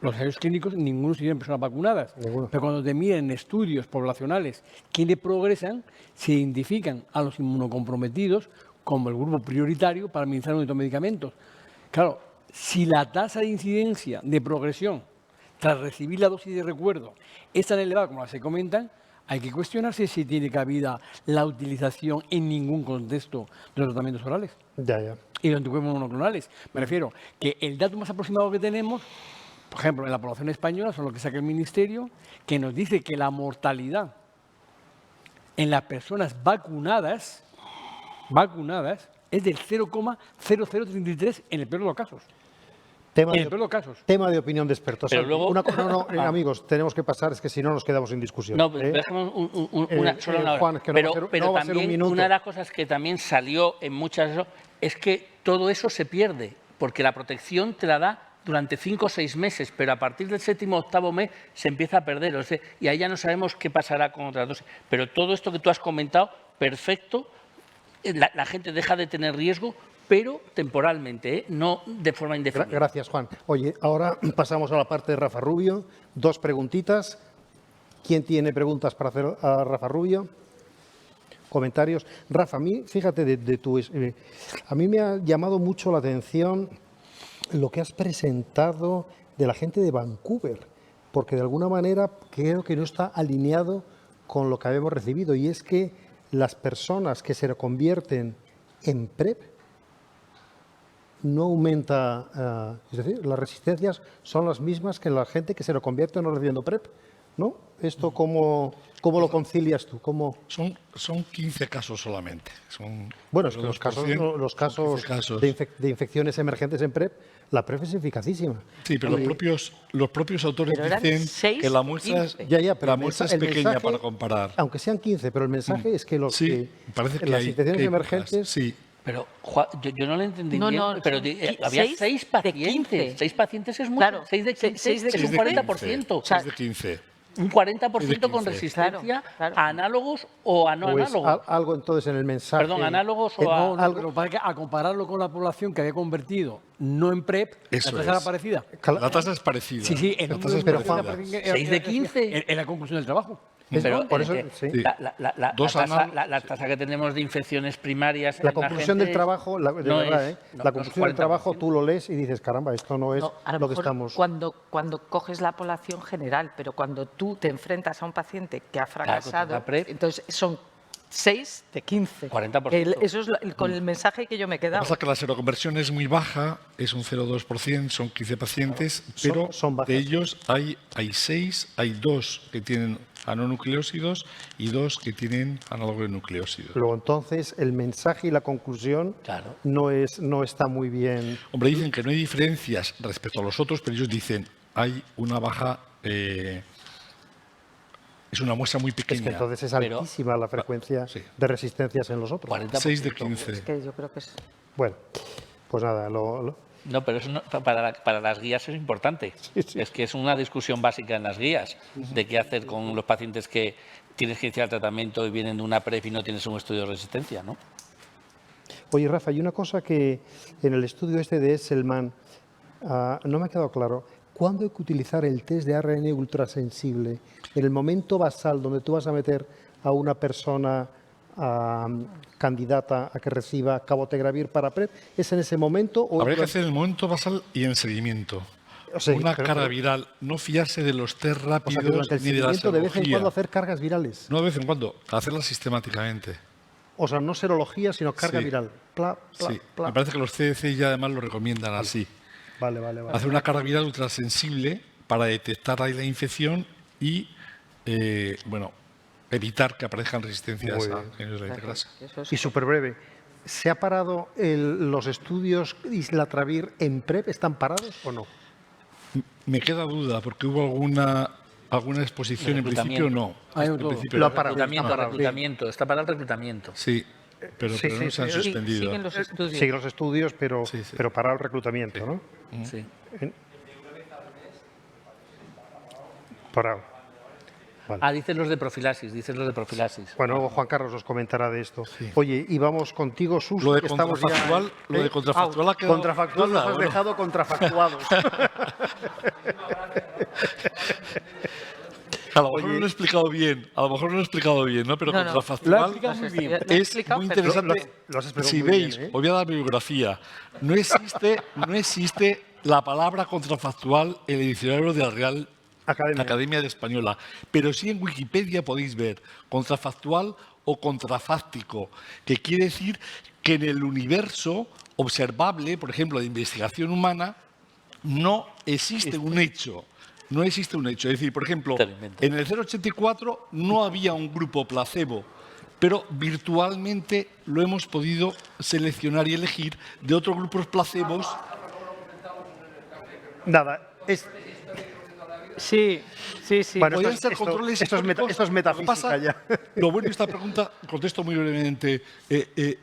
Los ensayos clínicos, ninguno se tienen personas vacunadas. Pero cuando te miden estudios poblacionales quienes progresan, se identifican a los inmunocomprometidos como el grupo prioritario para administrar estos medicamentos. Claro, si la tasa de incidencia de progresión tras recibir la dosis de recuerdo es tan elevada como se comentan, hay que cuestionarse si tiene cabida la utilización en ningún contexto de los tratamientos orales. Ya. Y los anticuerpos monoclonales. Me refiero que el dato más aproximado que tenemos, por ejemplo, en la población española, son lo que saca el Ministerio, que nos dice que la mortalidad en las personas vacunadas es del 0,0033 en el peor de los casos. Tema de opinión de expertos. Pero luego... amigos, tenemos que pasar, es que si no nos quedamos sin discusión. No, déjame solo una hora. Juan, que pero también una de las cosas que también salió en muchas es que todo eso se pierde, porque la protección te la da durante 5 o 6 meses, pero a partir del 7º o 8º mes se empieza a perder. O sea, y ahí ya no sabemos qué pasará con otras dosis. Pero todo esto que tú has comentado, perfecto, la gente deja de tener riesgo, pero temporalmente, ¿eh? No de forma indefinida. Gracias, Juan. Oye, ahora pasamos a la parte de Rafa Rubio. 2 preguntitas. ¿Quién tiene preguntas para hacer a Rafa Rubio? Comentarios. Rafa, a mí, fíjate, a mí me ha llamado mucho la atención lo que has presentado de la gente de Vancouver, porque de alguna manera creo que no está alineado con lo que habíamos recibido, y es que las personas que se reconvierten en PrEP no aumenta, es decir, las resistencias son las mismas que la gente que se reconvierte no recibiendo PrEP, ¿no? ¿Esto cómo lo concilias tú? Son 15 casos solamente. Bueno, es que los casos de infecciones emergentes en PrEP, la PrEP es eficacísima. Sí, pero los propios autores Pero eran dicen 6 que la de muestra, 15. Pero es pequeña para comparar. Aunque sean 15, pero el mensaje es que Sí, parece que las hay infecciones pocas. emergentes... Sí, Pero Juan, yo no lo entendí No, bien, no, pero son había 6 6 de pacientes. 15. 6 pacientes es mucho. Claro, 6 de 15 6 de es un 15. 40%. 6 de 15. Un 40% con 15. resistencia Claro. a análogos o a no Pues análogos. algo entonces en el mensaje... Perdón, análogos o a... No, no, pero para que a compararlo con la población que había convertido no en PrEP, Eso la tasa era es. parecida. La tasa es parecida. Sí, en la un tasa es número de parecida. población que 6 de 15. En la conclusión del trabajo. Pero por eso, sí. Sí. la Dos tasa, análogos. la tasa que tenemos de infecciones primarias... La en conclusión gente del trabajo, de no verdad, es- no la es conclusión del 40%. trabajo tú lo lees y dices, caramba, esto no es No, a lo lo que mejor estamos... cuando coges la población general, pero cuando tú te enfrentas a un paciente que ha fracasado, la PrEP. entonces son 6 de 15. 40%. Eso es con el mensaje que yo me he Lo que quedado. pasa es que la seroconversión es muy baja, es un 0,2%, son 15 pacientes, pero son bajas. de ellos hay 6, hay 2 que tienen anonucleósidos y 2 que tienen análogo de nucleósidos. Luego, entonces, el mensaje y la conclusión Claro. no está muy bien... Hombre, dicen que no hay diferencias respecto a los otros, pero ellos dicen hay una baja, es una muestra muy Es que pequeña. entonces es Pero- altísima la frecuencia Sí. de resistencias en los otros. 40%. 6 de 15. Es que yo creo que es... Bueno, pues nada, No, pero eso para las guías es importante. sí. Es que es una discusión básica en las guías de qué hacer con los pacientes que tienes que iniciar tratamiento y vienen de una PrEP y no tienes un estudio de resistencia, ¿no? Oye, Rafa, hay una cosa que en el estudio este de Esselman no me ha quedado claro. ¿Cuándo hay que utilizar el test de ARN ultrasensible? ¿En el momento basal donde tú vas a meter a una persona candidata a que reciba cabotegravir para PrEP? ¿Es en ese momento? O Habría que hacer en el momento basal y en seguimiento. O sea, Una pero- carga viral, no fiarse de los test O sea, que rápidos durante el ni de la seguimiento de vez en serología. cuando hacer cargas virales. No de vez en cuando, hacerlas sistemáticamente. O sea, no serología, sino carga Sí. viral. Pla, pla, Sí, pla. me parece que los CDC ya además lo recomiendan así. Vale. Hacer una carga viral ultrasensible para detectar ahí la infección y, evitar que aparezcan resistencias Muy a bien. genes de la integrasa. Eso es Y súper breve. ¿Se ha parado los estudios Islatravir en PrEP? ¿Están parados o no? Me queda duda porque hubo alguna exposición, en principio no. Hay En otro. principio Lo no. ha parado. Reclutamiento, está para el reclutamiento. Sí, pero Sí, no se han sí, sí. suspendido. siguen los estudios. Siguen los estudios, pero, Sí, sí. pero para el reclutamiento, ¿no? Sí. Parado. Vale. Dices los de profilaxis, Bueno, luego Juan Carlos nos comentará de esto. Oye, y vamos contigo, Sus. Lo de que estamos ya contrafactual, lo de contrafactual ha quedado Contrafactual nos duda, has ¿o no? dejado contrafactuados. A lo mejor no lo he explicado bien, ¿no? Pero No, no. Lo ha contrafactual explicado muy bien. Lo he es explicado muy perfecto. interesante. Lo has explicado Si muy veis, bien, ¿eh? os voy a dar bibliografía. No existe la palabra contrafactual en el diccionario de la Real Academia de Española, pero sí en Wikipedia podéis ver contrafactual o contrafáctico, que quiere decir que en el universo observable, por ejemplo, de investigación humana, no existe un hecho. No existe un hecho. Es decir, por ejemplo, Te lo inventas. en el 084 no había un grupo placebo, pero virtualmente lo hemos podido seleccionar y elegir de otros grupos placebos. Nada, Sí. Bueno, Podrían esto, ser controles esto es históricos. esto es metafísica Lo que ya. pasa- Lo bueno de esta pregunta, contesto muy brevemente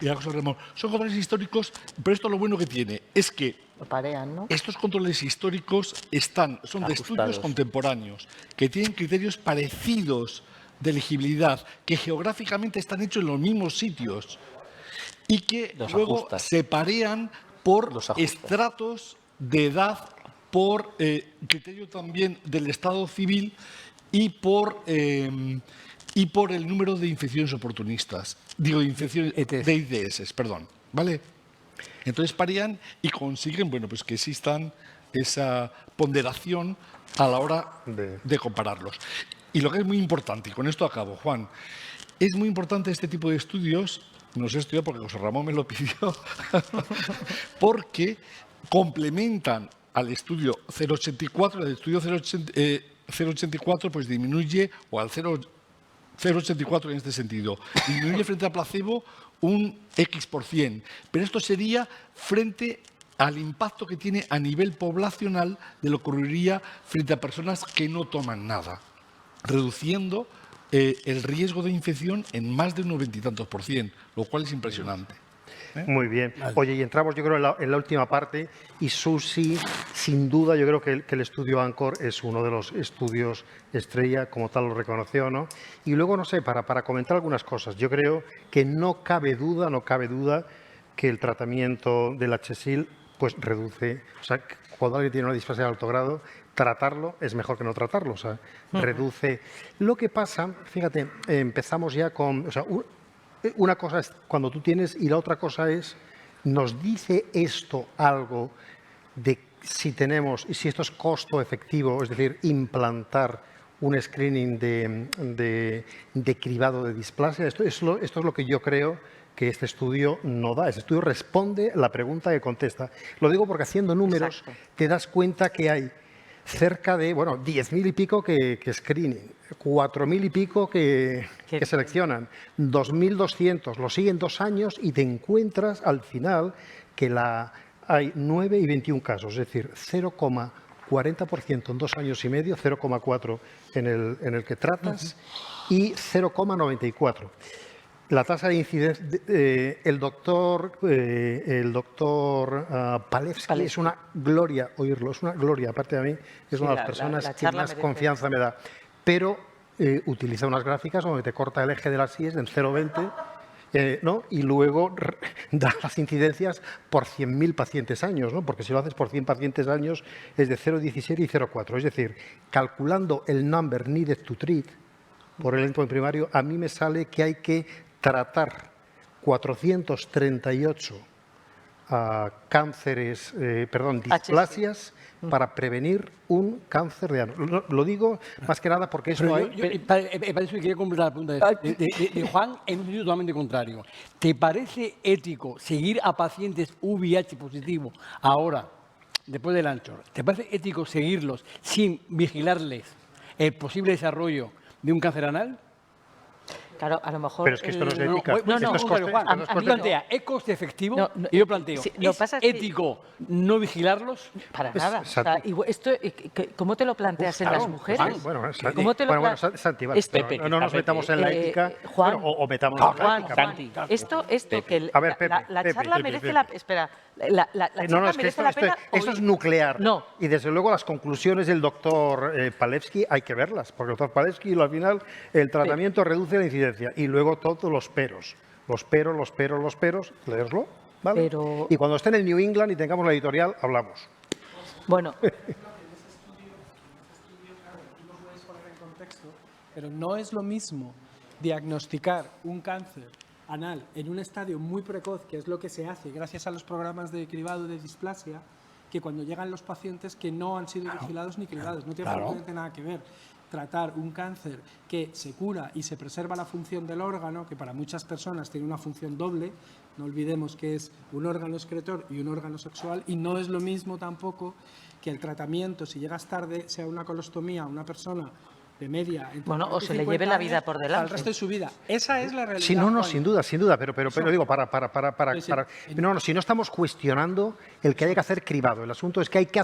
a José Ramón. Son controles históricos, pero esto lo bueno que tiene es que Lo parean, ¿no? estos controles históricos son de estudios contemporáneos, que tienen criterios parecidos de elegibilidad, que geográficamente están hechos en los mismos sitios y que Los luego ajustas. se parean por Los ajustas. estratos de edad, por criterio también del estado civil y por el número de infecciones oportunistas. Digo, de infecciones ETS. de IDS, perdón. ¿Vale? Entonces parían y consiguen, bueno, pues que existan esa ponderación a la hora de compararlos. Y lo que es muy importante, y con esto acabo, Juan, es muy importante este tipo de estudios, no los he estudiado porque José Ramón me lo pidió, porque complementan al estudio 084, el estudio 084 pues disminuye, o al 0,84 en este sentido, disminuye frente a placebo un X%, pero esto sería frente al impacto que tiene a nivel poblacional de lo que ocurriría frente a personas que no toman nada, reduciendo el riesgo de infección en más de un 90 y tantos %, lo cual es impresionante. Muy bien. Oye, y entramos yo creo en la última parte, y Susi, sin duda, yo creo que el estudio ANCHOR es uno de los estudios estrella, como tal lo reconoció, ¿no? Y luego, no sé, para comentar algunas cosas, yo creo que no cabe duda que el tratamiento del HSIL pues reduce, o sea, cuando alguien tiene una displasia de alto grado, tratarlo es mejor que no tratarlo, o sea, reduce. Lo que pasa, fíjate, empezamos ya con, o sea, una cosa es cuando tú tienes y la otra cosa es, ¿nos dice esto algo de si tenemos y si esto es costo efectivo, es decir, implantar un screening de cribado de displasia? Esto es lo que yo creo que este estudio no da. Este estudio responde la pregunta que contesta. Lo digo porque haciendo números te das cuenta que hay cerca de, 10.000 y pico que screening, 4.000 y pico que seleccionan, 2.200, lo siguen 2 años y te encuentras al final que hay 9 y 21 casos, es decir, 0,40% en 2 años y medio, 0,4 en el que tratas y 0,94. La tasa de incidencia, el doctor Palevsky es una gloria oírlo, es una gloria, aparte de mí, es una de las personas que más confianza me da. Pero utiliza unas gráficas donde te corta el eje de las IES en 0,20, ¿no? Y luego da las incidencias por 100.000 pacientes años, ¿no? Porque si lo haces por 100 pacientes años es de 0,17 y 0,4. Es decir, calculando el number needed to treat por el endpoint primario, a mí me sale que hay que tratar 438 displasias para prevenir un cáncer de ano. Lo digo más que nada porque eso hay... Para eso quería completar la pregunta de Juan en un sentido totalmente contrario. ¿Te parece ético seguir a pacientes VIH positivo ahora, después del ANCHOR? ¿Te parece ético seguirlos sin vigilarles el posible desarrollo de un cáncer anal? Claro, a lo mejor... Pero es que esto no es ética. No, Esto es coste, Juan, esto no es coste. plantea, ¿es coste efectivo? No, y yo planteo, sí, lo ¿es pasa es que- ético no vigilarlos? Para nada. O sea, Santi. ¿Cómo te lo planteas en las mujeres? Santi, ¿Cómo te lo Santi, vale, Esto- pero no nos metamos en la ética, Juan, o metamos en la Juan, ética. Santi. esto que A ver, Pepe, la Pepe, charla Pepe, merece Pepe. la... Espera, la No, charla es que merece la pena... esto es oír. nuclear. No. Y desde luego las conclusiones del doctor Palevsky hay que verlas, porque el doctor Palevsky al final el tratamiento reduce la incidencia y luego todos los peros. Los peros, leerlo, ¿vale? Pero- Y cuando esté en el New England y tengamos la editorial, hablamos. Bueno, Pero no es lo mismo diagnosticar un cáncer anal en un estadio muy precoz, que es lo que se hace gracias a los programas de cribado de displasia, que cuando llegan los pacientes que no han sido vigilados ni cribados. No tiene absolutamente nada que ver tratar un cáncer que se cura y se preserva la función del órgano, que para muchas personas tiene una función doble. No olvidemos que es un órgano excretor y un órgano sexual, y no es lo mismo tampoco que el tratamiento, si llegas tarde, sea una colostomía a una persona de media. Entre Bueno, 40 o y se le 50 lleve la años vida por para delante. el resto de su vida. Esa es la realidad. Sí, no, Juan. sin duda, pero digo, Sí. no, si no estamos cuestionando el que haya que hacer cribado, el asunto es que hay que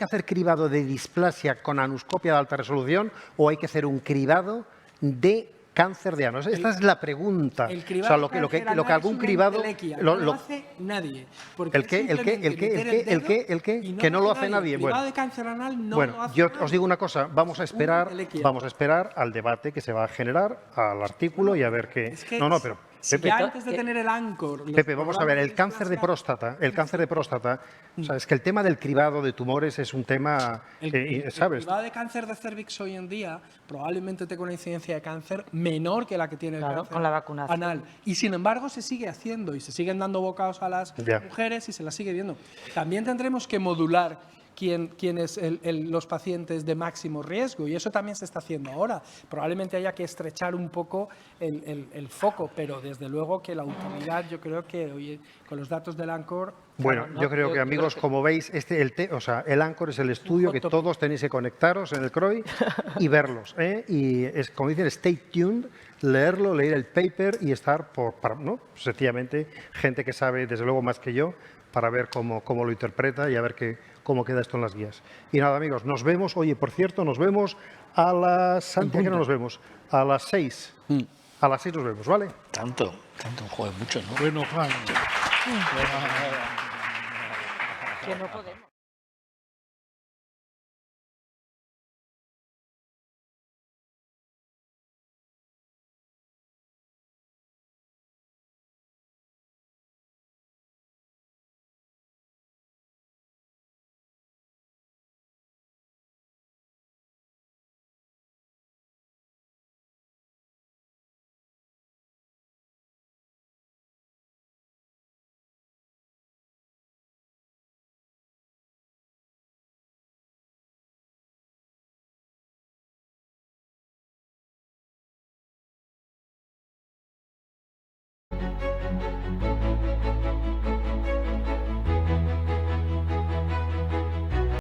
hacer cribado de displasia con anuscopia de alta resolución o hay que hacer un cribado de cáncer de ano. Esta es la pregunta. El O cribado sea, lo que algún cribado... no lo hace nadie. porque ¿El qué? es ¿El qué? simplemente ¿El qué? meter ¿El qué? el ¿El qué? dedo ¿El qué? y Que no lo hace nadie. El cribado de cáncer anal no Bueno, lo hace yo nadie. os digo una cosa, vamos a esperar al debate que se va a generar, al artículo y a ver qué... Es que No, pero si Pepe, ya antes de tener el ANCOR... los Pepe, vamos a ver, programas el cáncer de próstata, o sea, es que el tema del cribado de tumores es un tema, El ¿sabes? cribado de cáncer de cervix hoy en día probablemente tenga una incidencia de cáncer menor que la que tiene el Claro, cáncer con la vacunación. anal. Y sin embargo se sigue haciendo y se siguen dando bocados a las Ya. mujeres y se las sigue viendo. También tendremos que modular quién es los pacientes de máximo riesgo y eso también se está haciendo ahora. Probablemente haya que estrechar un poco el foco, pero desde luego que la utilidad, yo creo que oye, con los datos del ANCOR... Bueno, Claro, no, yo creo que, amigos, como veis, el ANCOR es el estudio que todos tenéis que conectaros en el CROI y verlos. Y es, como dicen, stay tuned, leer el paper y estar ¿no? Sencillamente, gente que sabe, desde luego, más que yo, para ver cómo lo interpreta y a ver cómo queda esto en las guías. Y nada, amigos, nos vemos. Oye, por cierto, nos vemos a las... Santi, ¿a qué no nos vemos? A las 6. A las 6 nos vemos, ¿vale? Tanto, joder, mucho, ¿no? Bueno, Juan. Que no podemos.